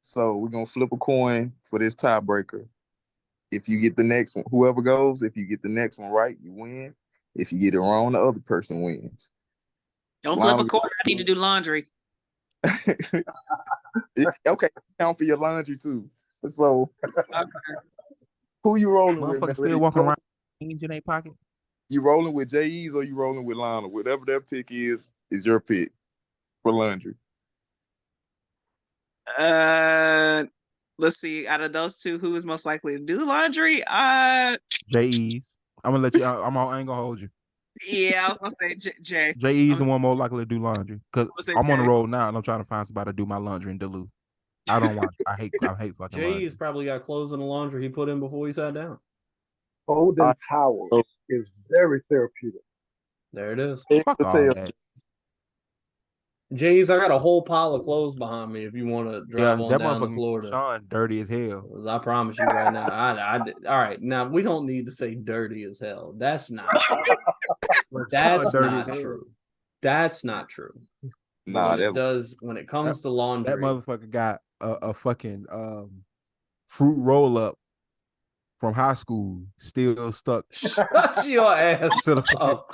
So we're gonna flip a coin for this tiebreaker. If you get the next one, whoever goes, if you get the next one right, you win. If you get it wrong, the other person wins. Don't flip a Lionel- quarter. I need to do laundry. Okay, count for your laundry too. So Okay. who you rolling with? Motherfuckers man? still walking around with change in their pocket. You rolling with J.E.'s or you rolling with Lionel? Whatever their pick is your pick for laundry. Let's see. Out of those two, who is most likely to do the laundry? J.E.'s. I'm gonna let you. I ain't gonna hold you. Yeah, I was gonna say Jay. J.E.'s the one more likely to do laundry because What's it, I'm on the Jay? road now and I'm trying to find somebody to do my laundry in Duluth. I don't want. I hate fucking laundry. Jay's probably got clothes in the laundry he put in before he sat down. Folding towels is very therapeutic. There it is. Fuck all that. Jay's, I got a whole pile of clothes behind me if you want to drive on that down to motherfucking Florida. Sean dirty as hell. I promise you right now. All right, now we don't need to say dirty as hell. That's not true. That's not true. That's not true. Nah, when it comes to laundry, that motherfucker got a fucking fruit roll up from high school still stuck. Shut your ass up.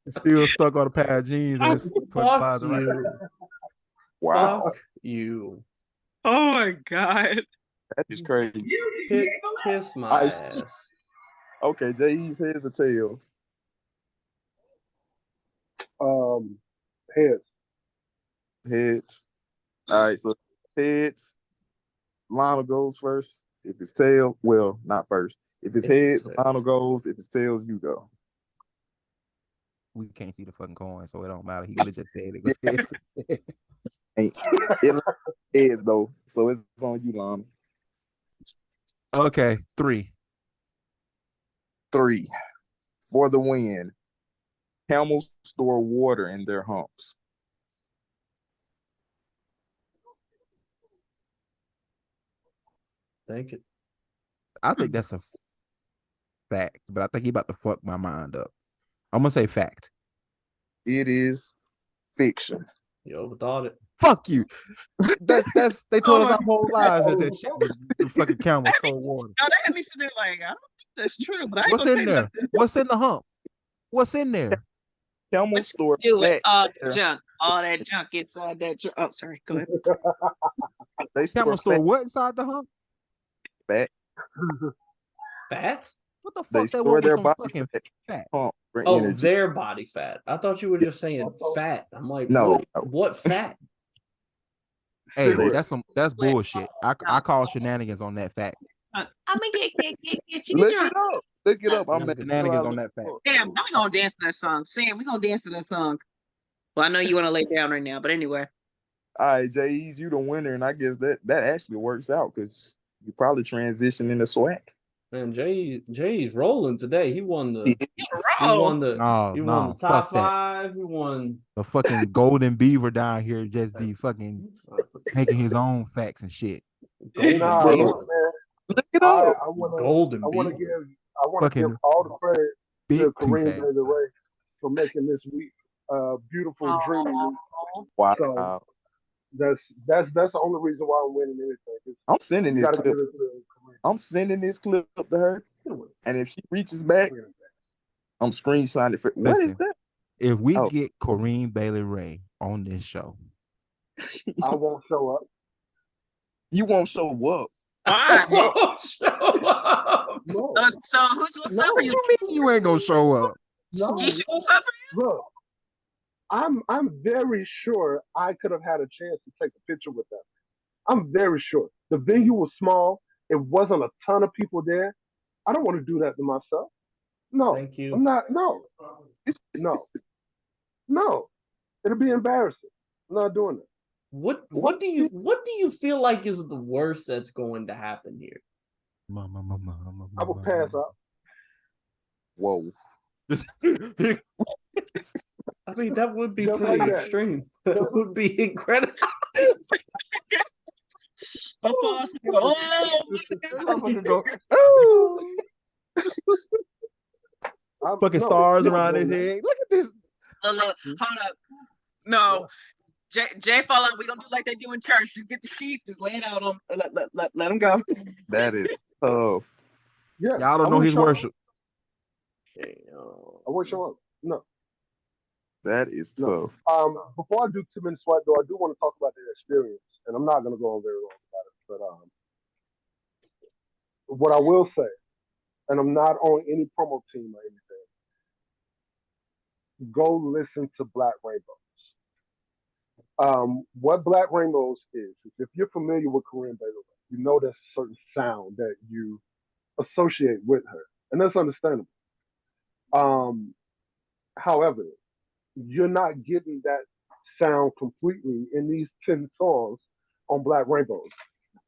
Still stuck on a pair of jeans. And Fuck you. Wow. Fuck you. Oh my god. That is crazy. Kiss my ass. Okay, Jay's heads or tails? Heads. Heads. All right, so heads. Lionel goes first. If it's tail, well, not first. If it's heads, Lionel goes. If it's tails, you go. We can't see the fucking coin, so it don't matter. He could have just said it. It heads though, so it's on you, Lionel. Okay, 3. 3 for the win. Camels store water in their humps. Thank you. I think that's a fact, but I think he about to fuck my mind up. I'm gonna say fact. It is fiction. You overthought it. Fuck you. That's they told us our whole lives that shit was the fucking camel stole water. No, they had me sitting there like, I don't think that's true, but I ain't What's gonna in say there? nothing. What's in the hump? What's in there? Camel store Do it. fat. Junk. All that junk inside that junk. Oh, sorry. Go ahead. They Camel store what inside the hump? fat. Fat? What the They fuck that store was their some body fucking fat? pump for Oh, energy. their body fat. I thought you were just saying fat. I'm like, No. what fat? Hey, They- that's bullshit. I call shenanigans on that fact. I'm gonna get you Look drunk. it up. Look it up. I'm Shenanigans on that fact. Sam, now we gonna dance to that song. Sam, we gonna dance to that song. Well, I know you want to lay down right now, but anyway. All right, Jay's, you the winner, and I guess that actually works out because you probably transition into swag. Man, Jay's rolling today. He won the No, top fuck that. 5. He won The fucking golden beaver down here just be fucking making his own facts and shit. golden Nah, Bro. beaver. man. Look it up. I want Golden to beaver. give all the credit Big to two Kareem facts. Bailey Ray for making this week beautiful, dreamy week. Wow. So that's the only reason why I'm winning anything. I'm sending You this gotta clip. give it to Kareem. I'm sending this clip up to her, and if she reaches back, I'm screenshotting it. What is Listen. that? If we get Kareem Bailey Ray on this show, I won't show up. You won't show up. Oh, shut up. No. So who's gonna suffer what you? you mean you ain't gonna show up? No. Keisha gonna suffer you? Look, I'm very sure I could have had a chance to take a picture with them. I'm very sure. The venue was small. It wasn't a ton of people there. I don't want to do that to myself. No. Thank you. I'm not. No. No. It'll be embarrassing. I'm not doing it. What do you feel like is the worst that's going to happen here? I will pass out. Whoa. I mean, that would be Just pretty like that. extreme. That would be incredible. Fucking stars around his head. Look at this. Hold up. No. Jay fall out. We gonna do like they do in church. Just get the sheets, just lay it out on. Let them go. That is tough. Yeah. Y'all don't know his worship. I won't show up. No. That is tough. Before I do 2 minutes swipe though, I do want to talk about the experience, and I'm not gonna go on very long about it, but what I will say, and I'm not on any promo team or anything, go listen to Black Rainbows. What Black Rainbows is if you're familiar with Kareem Bailey, you know there's a certain sound that you associate with her, and that's understandable. However, you're not getting that sound completely in these 10 songs on Black Rainbows.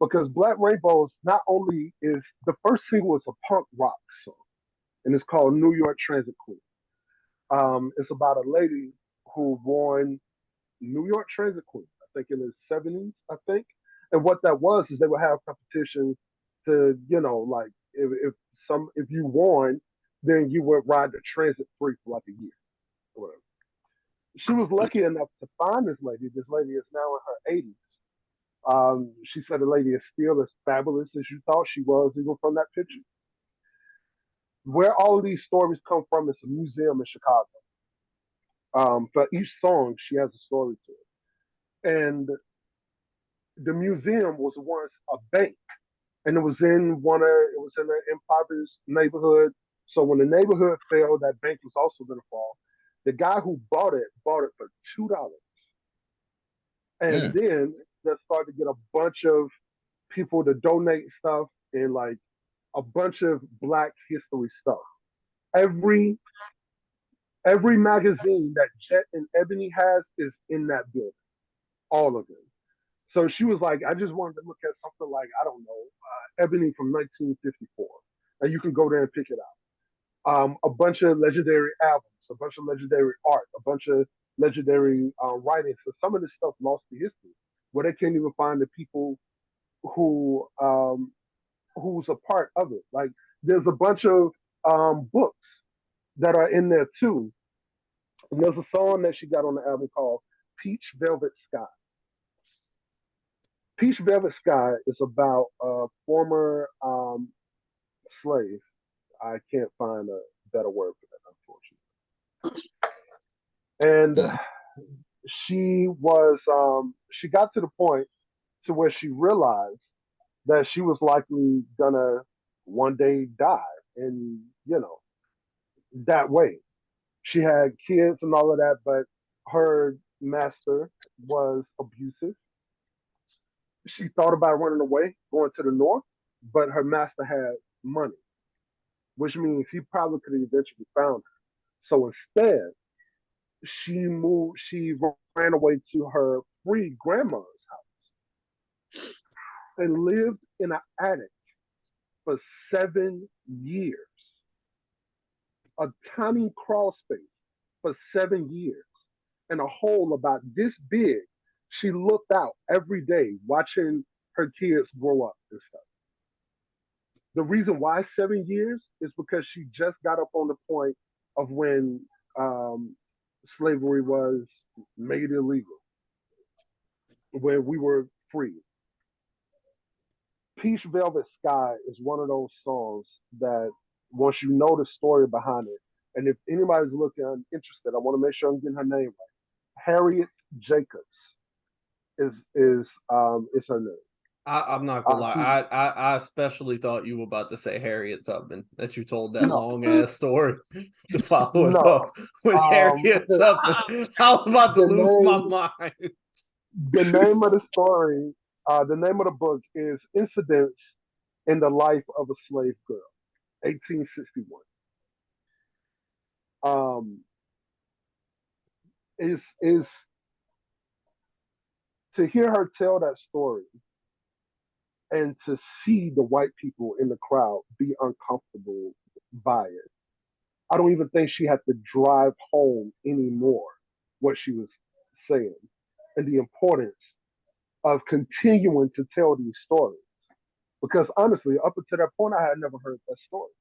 Because Black Rainbows not only is the first single is a punk rock song, and it's called New York Transit Queen. It's about a lady who won New York Transit Queen, I think in the 70s, I think. And what that was is they would have competitions to, like if you won, then you would ride the transit free for like a year or whatever. She was lucky enough to find this lady. This lady is now in her 80s. She said the lady is still as fabulous as you thought she was, even from that picture. Where all of these stories come from is a museum in Chicago. For each song, she has a story to it. And the museum was once a bank, and it was in an impoverished neighborhood. So when the neighborhood fell, that bank was also going to fall. The guy who bought it for $2, and then they started to get a bunch of people to donate stuff and like a bunch of Black history stuff. Every every magazine that Jet and Ebony has is in that building, all of them. So she was like, I just wanted to look at something like, I don't know, Ebony from 1954. And you can go there and pick it out. A bunch of legendary albums, a bunch of legendary art, a bunch of legendary writings. So some of this stuff lost to history, where they can't even find the people who who's a part of it. Like there's a bunch of books that are in there too. And there's a song that she got on the album called Peach Velvet Sky. Peach Velvet Sky is about a former slave. I can't find a better word for that, unfortunately. And she got to the point to where she realized that she was likely gonna one day die, and that way. She had kids and all of that, but her master was abusive. She thought about running away, going to the north, but her master had money, which means he probably could have eventually found her. So instead, she ran away to her free grandma's house and lived in an attic for 7 years, a tiny crawl space for 7 years, in a hole about this big. She looked out every day watching her kids grow up and stuff. The reason why 7 years is because she just got up on the point of when slavery was made illegal, when we were free. Peach Velvet Sky is one of those songs that once you know the story behind it, and if anybody's looking interested, I want to make sure I'm getting her name right. Harriet Jacobs is her name. I'm not gonna lie. I especially thought you were about to say Harriet Tubman, that you told that No. long ass story to follow it No. up with Harriet Tubman. I was about to lose my mind. The name of the story, the name of the book is Incidents in the Life of a Slave Girl, 1861. Is to hear her tell that story and to see the white people in the crowd be uncomfortable by it. I don't even think she had to drive home anymore what she was saying and the importance of continuing to tell these stories. Because honestly, up until that point, I had never heard that story.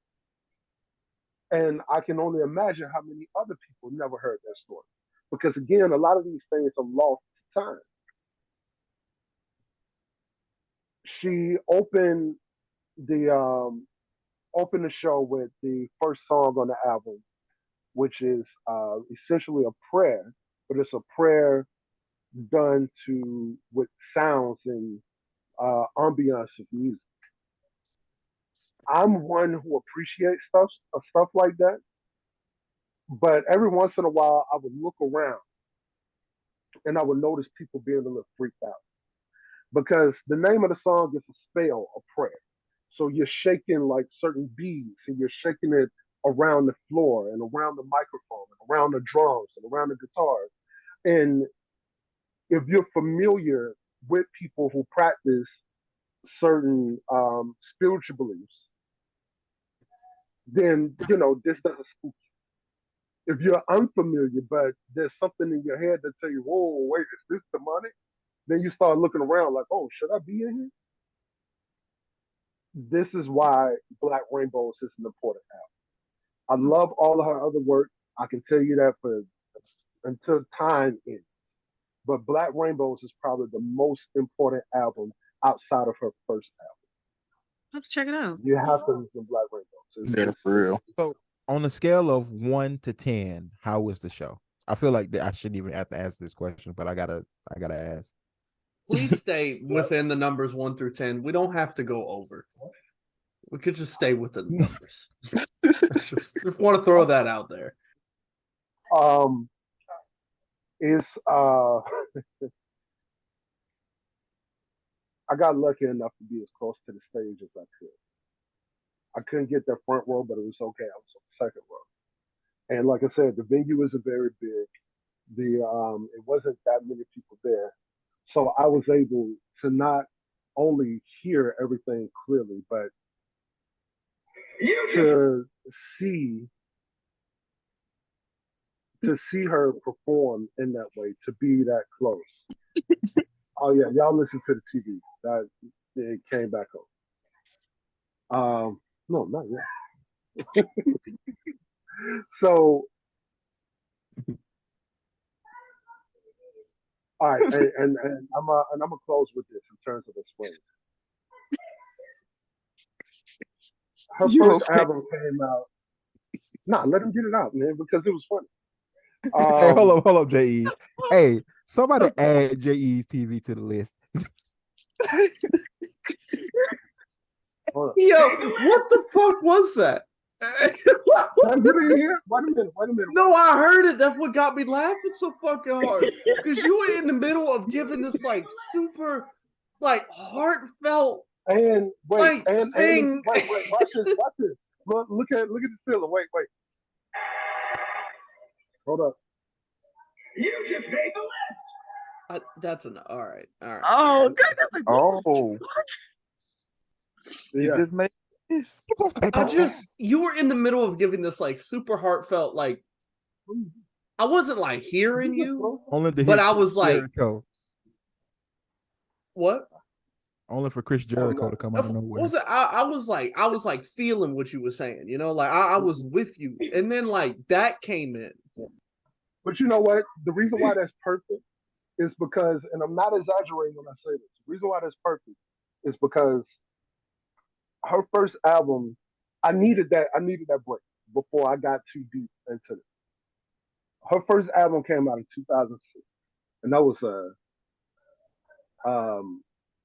And I can only imagine how many other people never heard that story. Because again, a lot of these things are lost to time. She the opened the show with the first song on the album, which is essentially a prayer, but it's a prayer done to with sounds and ambiance of music. I'm one who appreciates stuff like that, but every once in a while I would look around and I would notice people being a little freaked out because the name of the song is a spell, a prayer. So you're shaking like certain beads and you're shaking it around the floor and around the microphone and around the drums and around the guitars. And if you're familiar with people who practice certain spiritual beliefs, then this doesn't spook you. if you're unfamiliar, but there's something in your head that tell you, whoa, wait, is this demonic? Then you start looking around like, oh, should I be in here? This is why Black Rainbows is an important album. I love all of her other work. I can tell you that for until time ends. But Black Rainbows is probably the most important album outside of her first album. I'll have to check it out. You have to listen to Black Rainbows. Yeah, for real. So on a scale of 1 to 10, how was the show? I feel like I shouldn't even have to ask this question, but I gotta ask. Please stay within the numbers 1 through 10. We don't have to go over. We could just stay within the numbers. just want to throw that out there. It's I got lucky enough to be as close to the stage as I could. I couldn't get that front row, but it was okay. I was on the second row. And like I said, the venue isn't very big. It wasn't that many people there. So I was able to not only hear everything clearly, but to see her perform in that way, to be that close. Oh yeah, y'all listen to the TV. That it came back on. No, not yet. So, all right, and I'm gonna close with this in terms of explaining. Her first album came out. Nah, let him get it out, man, because it was funny. Hey, hold up, JE. Hey, somebody add JE's TV to the list. Yo, what the fuck was that? You didn't hear? Wait a minute. No, I heard it. That's what got me laughing so fucking hard. Because you were in the middle of giving this like super, like heartfelt and wait, like thing. Wait, watch this. Look at the ceiling. Wait. Hold up. You just made the list. That's an all right. Oh, God, that's like Oh, you Yeah. just made this. You were in the middle of giving this like super heartfelt like. I wasn't like hearing you, but I was like, Jericho. What? Only for Chris Jericho to come out of nowhere. Was it? I was like feeling what you were saying, you know, like I was with you, and then like that came in. But you know what? The reason why that's perfect is because, and I'm not exaggerating when I say this. The reason why that's perfect is because her first album, I needed that break before I got too deep into it. Her first album came out in 2006, and that was a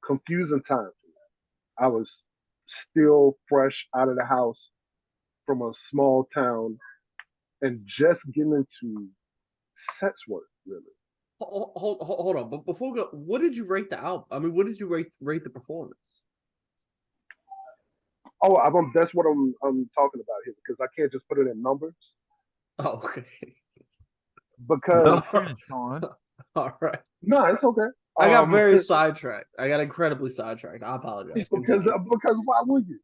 confusing time for me. I was still fresh out of the house from a small town and just getting into sex work, really. Hold on, but before we go, what did you rate the album? I mean, what did you rate the performance? Oh, that's what I'm talking about here, because I can't just put it in numbers. Oh, okay. Because all right. No, it's okay. I got very sidetracked. I got incredibly sidetracked. I apologize. Because why would you?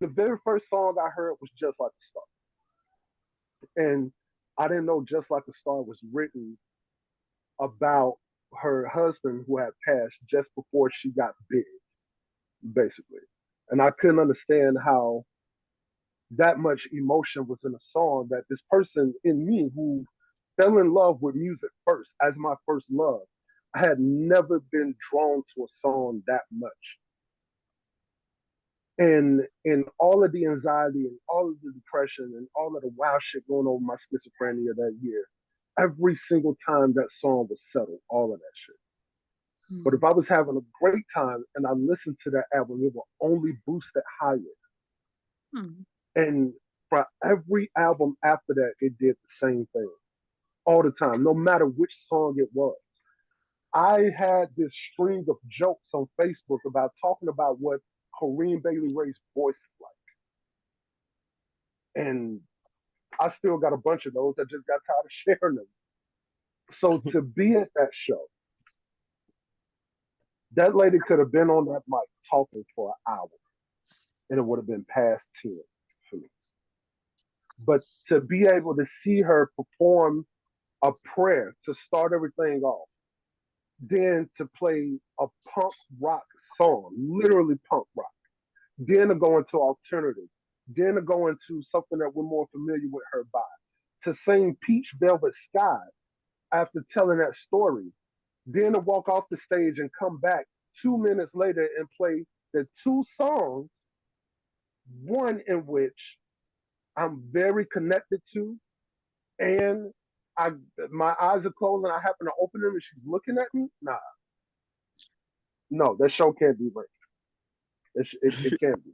The very first song I heard was Just Like a Star. And I didn't know Just Like a Star was written about her husband who had passed just before she got big, basically. And I couldn't understand how that much emotion was in a song that this person in me who fell in love with music first as my first love, I had never been drawn to a song that much. And all of the anxiety and all of the depression and all of the wild shit going over my schizophrenia that year, every single time that song was settled, all of that shit. But if I was having a great time and I listened to that album, it will only boost it higher. And for every album after that, it did the same thing all the time, no matter which song it was. I had this string of jokes on Facebook about talking about what Corinne Bailey Ray's voice is like. And I still got a bunch of those. I just got tired of sharing them. So to be at that show, that lady could have been on that mic talking for an hour, and it would have been past 10 for me. But to be able to see her perform a prayer to start everything off, then to play a punk rock song, literally punk rock, then to go into alternative, then to go into something that we're more familiar with her by, to sing Peach Velvet Sky after telling that story, then to walk off the stage and come back 2 minutes later and play the two songs, one in which I'm very connected to, and I my eyes are closed and I happen to open them and she's looking at me. Nah, no, that show can't be right. It can't be.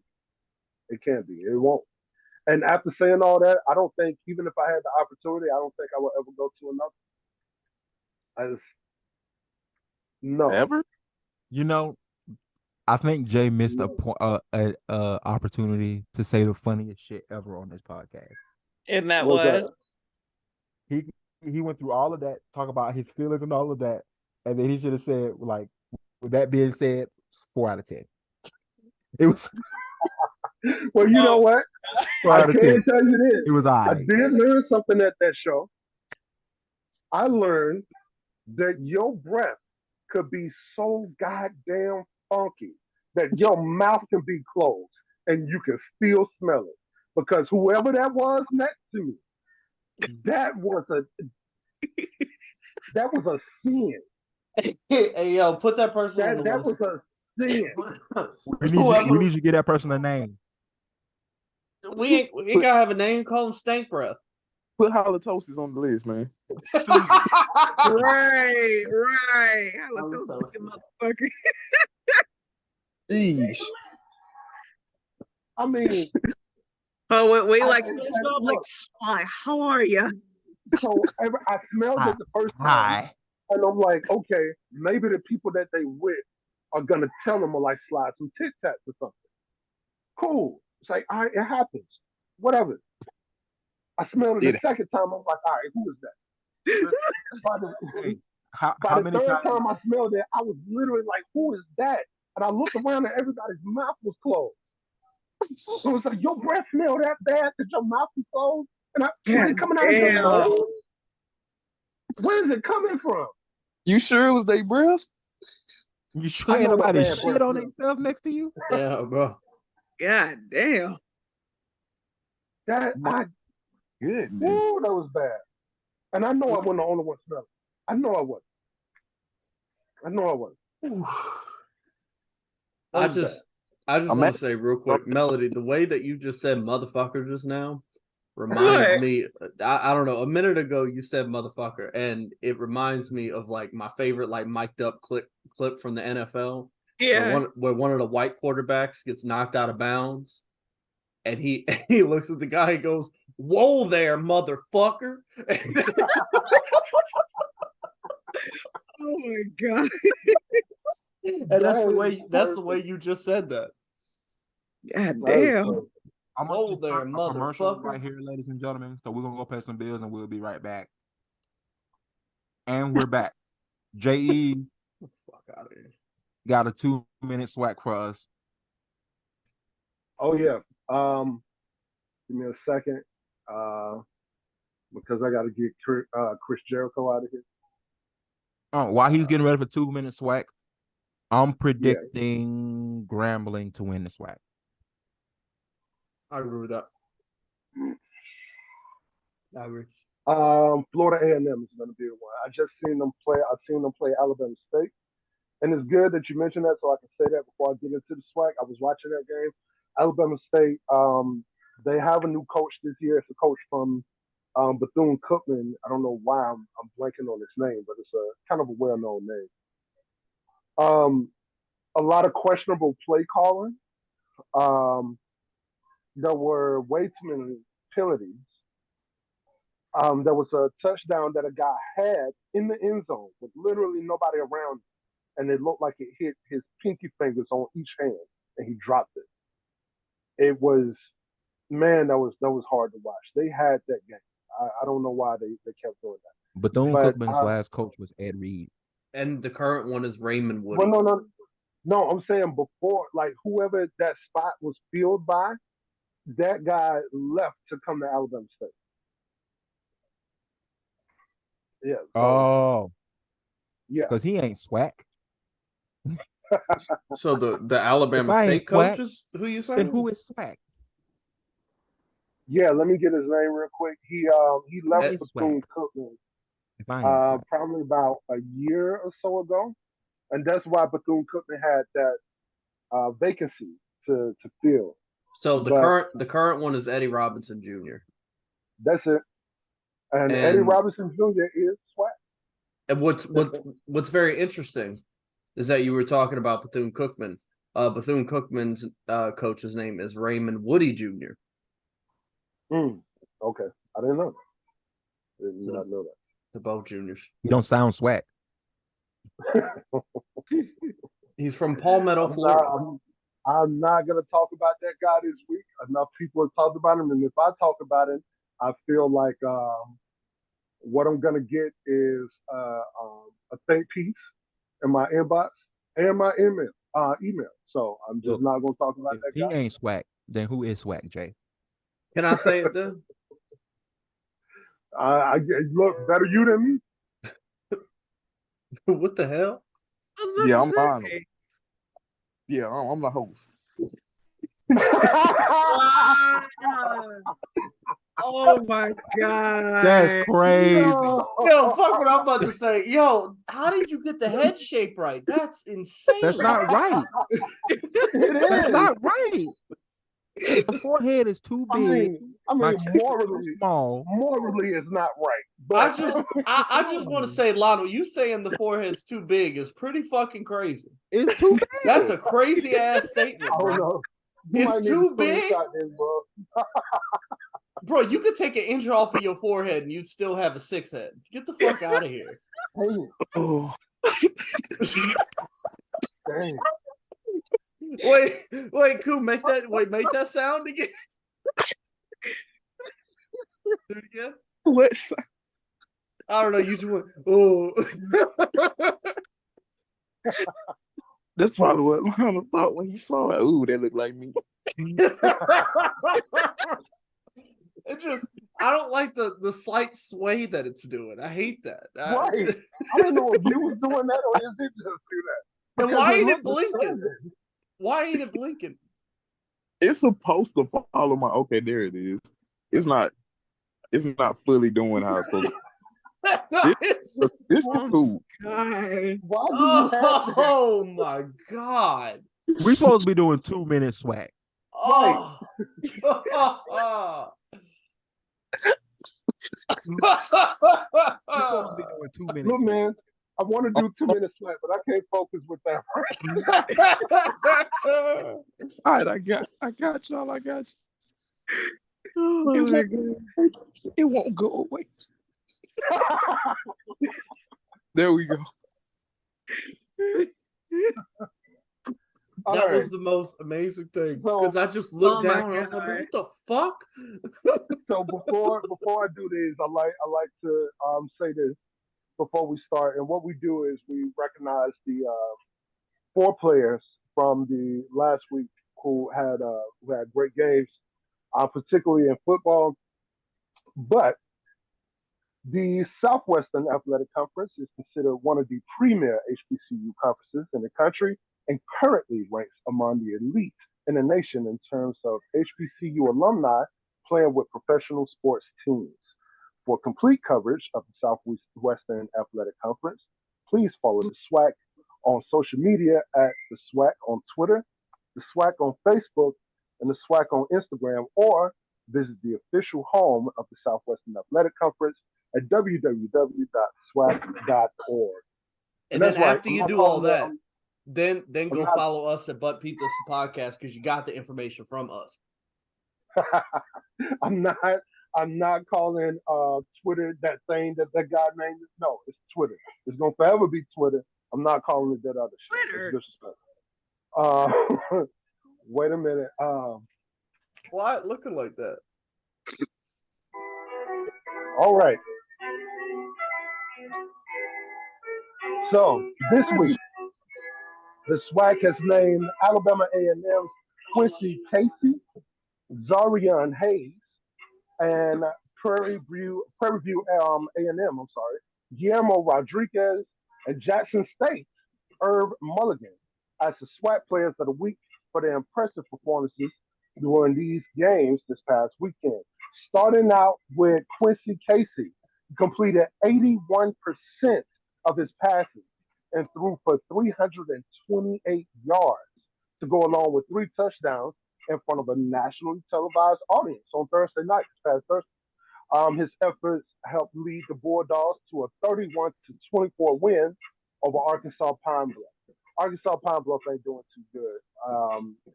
It can't be. It won't. And after saying all that, I don't think even if I had the opportunity, I don't think I would ever go to another. I just no. Ever? You know, I think Jay missed No. a opportunity to say the funniest shit ever on this podcast. And that What's was that? He he went through all of that, talk about his feelings and all of that, and then he should have said, like, with that being said, 4 out of 10. It was Well, you know what? four I out of ten. can tell you It this. was all I right. did learn something at that show. I learned that your breath could be so goddamn funky that your mouth can be closed and you can still smell it. Because whoever that was next to me, that was a that was a sin. Hey, yo, put that person on the That was list. a sin. We need you to give that person a name. We ain't gotta have a name. Call him Stank Breath. Put halitosis on the list, man. right. Halitosis, motherfucker. Jeez. I mean, Oh, wait, I, like, and like, look, hi, how are you? so I smelled it the first time, and I'm like, okay, maybe the people that they with are gonna tell them to like slide some Tic Tacs or something. Cool. It's like, all right, it happens. Whatever. I smelled it the It second time. I'm like, all right, who is that? By the, Hey, by how the many third times? time I smelled it, I was literally like, who is that? And I looked around and everybody's mouth was closed. So it was like, your breath smell that bad that your mouth is closed? And is it coming out of your Damn. nose? Where is it coming from? You sure it was their breath? You sure I ain't know what nobody bad shit breath on smells. themselves next to you? Yeah, bro. God damn. That My I goodness. woo, that was bad. And I know I wasn't the only one smelling. I know I wasn't. I know I wasn't. I Was bad. just want to say real quick, Melody, the way that you just said motherfucker just now reminds What? me. I don't know. A minute ago, you said motherfucker, and it reminds me of like my favorite like mic'd up clip from the NFL, Yeah. where one of the white quarterbacks gets knocked out of bounds, and he he looks at the guy and goes, "Whoa there, motherfucker!" Oh my god. And that's the That way you just said that. God is damn. crazy. I'm Whoa gonna there, start a commercial motherfucker. right here, ladies and gentlemen. So we're gonna go pay some bills and we'll be right back. And we're back. JE Fuck out of here. got a 2-minute swag for us. Oh yeah. Give me a second. Because I got to get Chris Jericho out of here. Oh, while he's getting ready for 2-minute swag, I'm Yeah. predicting Grambling to win the swag. I agree with that. I agree. Florida A&M is going to be the one. I just seen them play. I've seen them play Alabama State, and it's good that you mentioned that, so I can say that before I get into the swag. I was watching that game. Alabama State. They have a new coach this year. It's a coach from Bethune-Cookman. I don't know why I'm blanking on his name, but it's a kind of a well-known name. A lot of questionable play calling. There were way too many penalties. There was a touchdown that a guy had in the end zone with literally nobody around him, and it looked like it hit his pinky fingers on each hand, and he dropped it. It was, man, that was hard to watch. They had that game. I don't know why they kept doing that. Bethune-Cookman's last coach was Ed Reed. And the current one is Raymond Woody. Well, no. I'm saying before, like whoever that spot was filled by, that guy left to come to Alabama State. Yeah. So Oh, yeah. because he ain't swag. So the If Alabama I State ain't coach swag, is who you then saying? who is swag? Yeah, let me get his name real quick. He Who left is swag? Bethune Cookman If I ain't swag. probably about a year or so ago, and that's why Bethune Cookman had that vacancy to fill. So But the current one is Eddie Robinson Jr. that's it. And Eddie And Robinson Jr. is swag. and what's very interesting is that you were talking about Bethune Cookman. Bethune Cookman's coach's name is Raymond Woody Jr. Okay, I didn't know that. Did So not know that. they're both juniors. You don't sound swag. He's from Palmetto, I'm Florida. I'm not gonna talk about that guy this week. Enough people have talked about him, and if I talk about him, I feel like what I'm gonna get is a think piece in my inbox and my email. So I'm just Look, not gonna talk about if that he guy. ain't swag, then who is swag, Jay? Can I say it then? I look better you than me. What the hell? Yeah, I'm Lionel. Yeah, I'm the host. Oh my god. That's crazy. Yo, fuck what I'm about to say. Yo, how did you get the head shape right? That's insane. That's not right. That's not right. The forehead is too big. My cheek is too small. morally it's not right. I But just want to say, Lionel, you saying the forehead's too big is pretty fucking crazy. It's too big. That's a crazy ass statement, I don't bro. know. You might It's need to too big, screenshot this, bro. bro. You could take an inch off of your forehead and you'd still have a 6 head. Get the fuck out of here. Dang, Oh, dang. Wait, cool. Make that sound again. Do it again. what? I don't know. You just went, oh. That's probably what Lionel thought when he saw it. Ooh, that looked like me. It just, I don't like the slight sway that it's doing. I hate that. Right. I don't know if you was doing that or is it just do that. And Because why ain't it looked blinking? disturbing. Why ain't it blinking? It's supposed to follow my. Okay, there it is. It's not fully doing how it's supposed to. This is cool. God. Why do you have that? Oh my god. We supposed to be doing 2 minute swag. Oh. We're supposed to be doing 2 minutes. Look, man, I want to do 2 minutes flat, but I can't focus with that. All right, I got y'all. I got you. Oh my God. It won't go away. There we go. That was the most amazing thing because I just Oh looked my down and I was like, "What the fuck?" So before I do this, I like to say this before we start. And what we do is we recognize the 4 players from the last week who had great games, particularly in football. But the Southwestern Athletic Conference is considered one of the premier HBCU conferences in the country and currently ranks among the elite in the nation in terms of HBCU alumni playing with professional sports teams. For complete coverage of the Southwestern Athletic Conference, please follow the SWAC on social media at the SWAC on Twitter, the SWAC on Facebook, and the SWAC on Instagram, or visit the official home of the Southwestern Athletic Conference at www.swac.org. And then after you do all that, I'm then go not- follow us at But Peep This podcast because you got the information from us. I'm not calling Twitter that thing that guy named it. No, it's Twitter. It's gonna forever be Twitter. I'm not calling it that other shit. Twitter. It's disrespectful. Wait a minute. Why looking like that? All right. So this week, the SWAC has named Alabama A&M's Quincy Casey Zarian Hayes, and Prairie View A&M, I'm sorry, Guillermo Rodriguez, and Jackson State's Herb Mulligan as the SWAT players of the week for their impressive performances during these games this past weekend. Starting out with Quincy Casey, he completed 81% of his passes and threw for 328 yards to go along with 3 touchdowns in front of a nationally televised audience on Thursday night, this past Thursday. His efforts helped lead the Bulldogs to a 31-24 win over Arkansas Pine Bluff. Arkansas Pine Bluff ain't doing too good.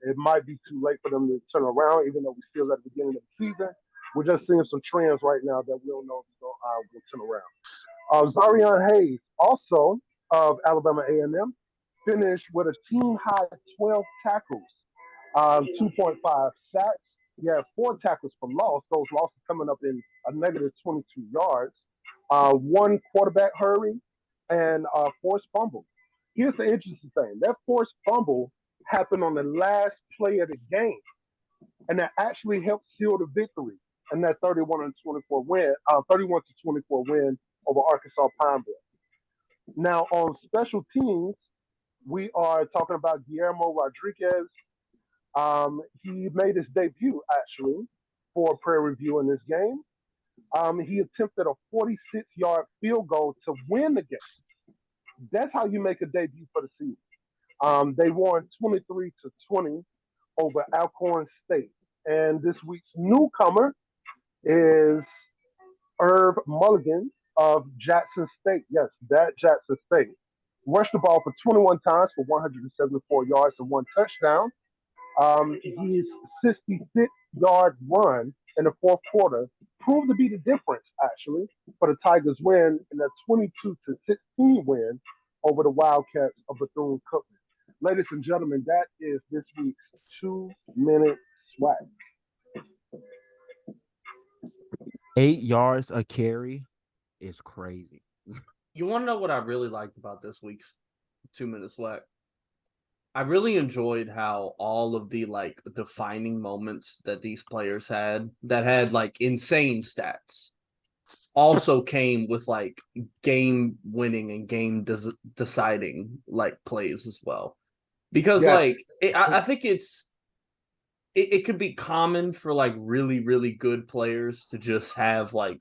It might be too late for them to turn around, even though we're still at the beginning of the season. We're just seeing some trends right now that we don't know if it's going to turn around. Zarian Hayes, also of Alabama A&M, finished with a team-high 12 tackles, 2.5 sacks. He had 4 tackles for loss. Those losses coming up in a negative 22 yards, 1 quarterback hurry, and forced fumble. Here's the interesting thing. That forced fumble happened on the last play of the game, and that actually helped seal the victory in that 31-24 win over Arkansas Pine Bluff. Now, on special teams, we are talking about Guillermo Rodriguez. He made his debut, actually, for Prairie View in this game. He attempted a 46-yard field goal to win the game. That's how you make a debut for the season. They won 23-20 over Alcorn State. And this week's newcomer is Herb Mulligan of Jackson State. Yes, that Jackson State. Rushed the ball for 21 times for 174 yards and 1 touchdown. His 66-yard run in the fourth quarter proved to be the difference, actually, for the Tigers' win in a 22-16 win over the Wildcats of Bethune-Cookman. Ladies and gentlemen, that is this week's 2-minute swag. 8 yards a carry is crazy. You want to know what I really liked about this week's 2-minute swag? I really enjoyed how all of the like defining moments that these players had that had like insane stats also came with like game winning and game deciding like plays as well. Because like I think it could be common for like really, really good players to just have like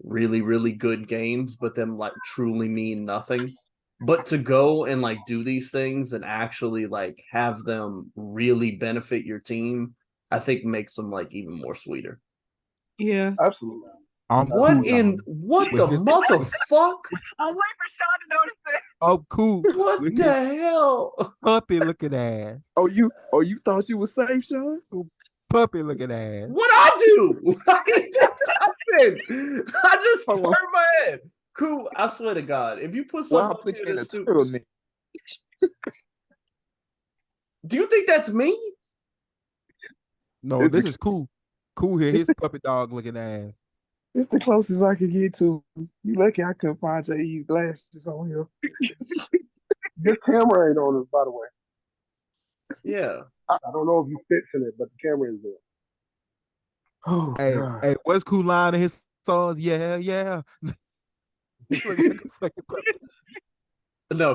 really, really good games, but them like truly mean nothing. But to go and like do these things and actually like have them really benefit your team, I think makes them like even more sweeter. Yeah. Absolutely. What the motherfuck? I'm waiting for Sean to notice it. Oh, cool. What the hell? Puppy looking ass. Oh, you thought you was safe, Sean? Puppy looking ass. What I do? I did nothing. I just turned my head. Cool. I swear to God, if you put something Well, in a stupid, do you think that's me? No, this is cool. Cool here. His puppy dog looking ass. It's the closest I could get to. You lucky I couldn't find J.E.'s glasses on here. This camera ain't on us, by the way. Yeah. I don't know if you fixing it, but the camera is there. Oh, hey, what's cool line in his songs? Yeah.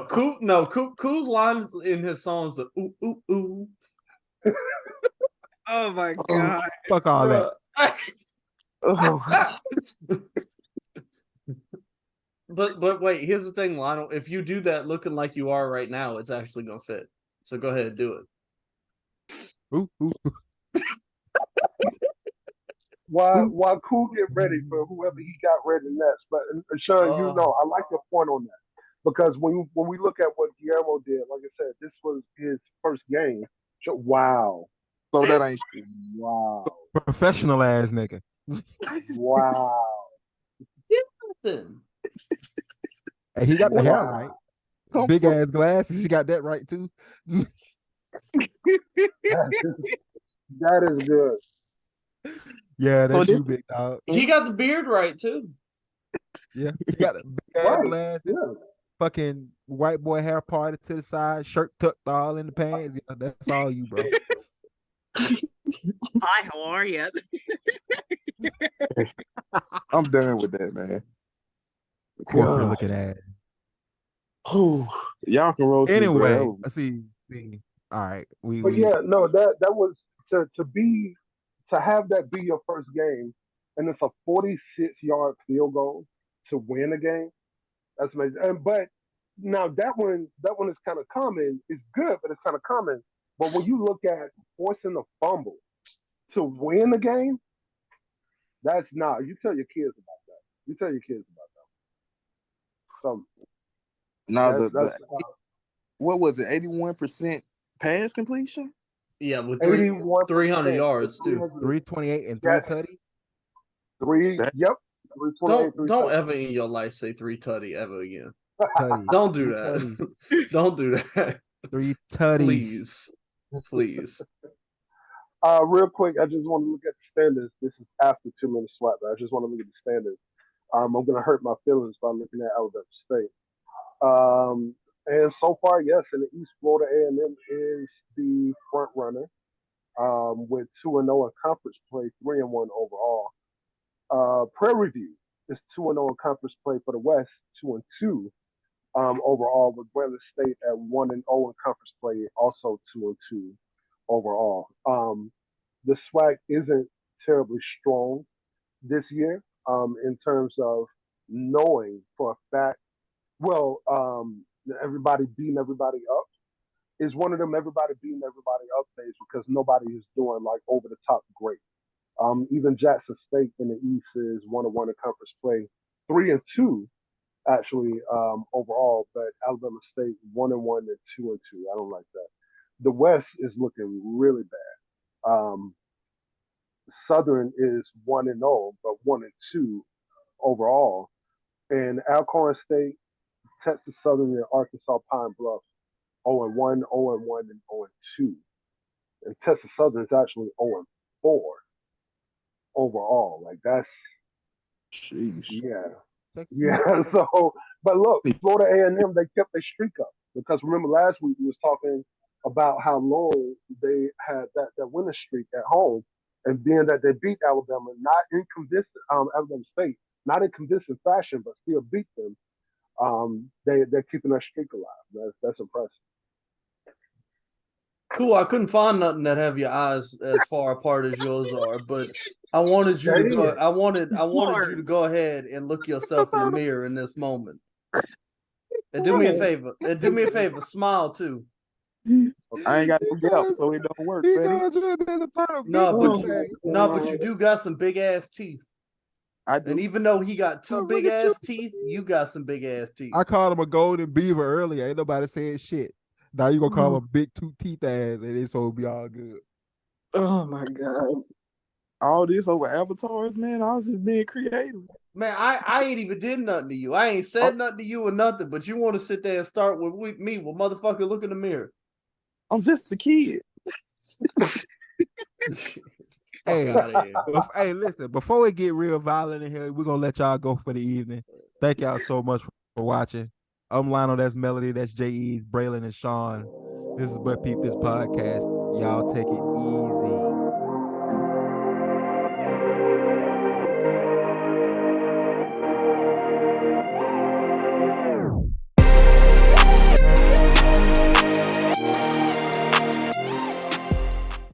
Cool's line in his songs are ooh, ooh, ooh. Oh my God. Fuck all that. But wait, here's the thing, Lionel. If you do that looking like you are right now, it's actually gonna fit. So go ahead and do it. Ooh. While Cool get ready for whoever he got ready next, but Sean, you know, I like your point on that because when we look at what Guillermo did, like I said, this was his first game. So, wow. So that ain't shit. Wow. Professional ass nigga. Wow. Nothing. Hey, he got the hair right. Big ass glasses. He got that right too. That is good. Yeah, that's you, big dog. He got the beard right too. Yeah, he got a big ass glasses. Yeah. Fucking white boy hair parted to the side, shirt tucked all in the pants. Yeah, that's all you, bro. Hi, how are you? I'm done with that, man. Corporate God. looking at. Whew. Y'all can roast me, Anyway, bro. let's see. All right, But yeah, no, that was to have that be your first game, and it's a 46-yard field goal to win a game. That's amazing. But now that one is kind of common. It's good, but it's kind of common. But when you look at forcing a fumble to win a game, that's not. You tell your kids about that. You tell your kids about that. So Now that's what was it? 81% pass completion. Yeah, with 81%, 300 yards too. 328 and 3 tutties. Yep. 328, Don't ever in your life say 3 tutty ever again. Tutties. Don't do that. Don't do that. 3 tutties. Please. Real quick, I just want to look at the standards. This is after 2 minutes swap, but I just want to look at the standards. I'm going to hurt my feelings by looking at Alabama State. And so far, yes, in the East, Florida A&M is the front runner with 2-0 in conference play, 3-1 overall. Prairie View is 2-0 in conference play for the West, 2-2 overall, with Brandon State at 1-0 in conference play, also 2-2 overall. The SWAC isn't terribly strong this year in terms of knowing for a fact. Well, everybody beating everybody up is one of them. Everybody beating everybody up days because nobody is doing like over the top great. Even Jackson State in the East is 1-1 in conference play, 3-2 actually overall, but Alabama State 1-1 and 2-2. I don't like that. The West is looking really bad. Southern is 1-0, but 1-2 overall, and Alcorn State, Texas Southern, and Arkansas Pine Bluff 0-1, 0-1, and 0-2. And Texas Southern is actually 0-4 overall. Like that's Sheesh. yeah. So, but look, Florida A&M, they kept their streak up because remember last week we was talking about how long they had that winning streak at home, and being that they beat Alabama, not in convincing Alabama State, not in convincing fashion, but still beat them. They're keeping that streak alive. That's impressive. Cool. I couldn't find nothing that have your eyes as far apart as yours are, but I wanted you to go. I wanted you to go ahead and look yourself in the mirror in this moment. And do me a favor. And do me a favor. Smile too. I ain't got no gap, so it don't work. But you do got some big ass teeth. I do. And even though he got two big ass teeth, you got some big ass teeth. I called him a golden beaver earlier. Ain't nobody saying shit. Now you gonna call him a big two teeth ass, and it's gonna be all good. Oh my god! All this over avatars, man. I was just being creative. Man, I ain't even did nothing to you. I ain't said nothing to you or nothing. But you want to sit there and start with me? Well, motherfucker, look in the mirror. I'm just a kid. Hey, listen, before we get real violent in here, we're going to let y'all go for the evening. Thank y'all so much for watching. I'm Lionel, that's Melody, that's J.E.'s, Braylon, and Sean. This is But Peep This podcast. Y'all take it easy.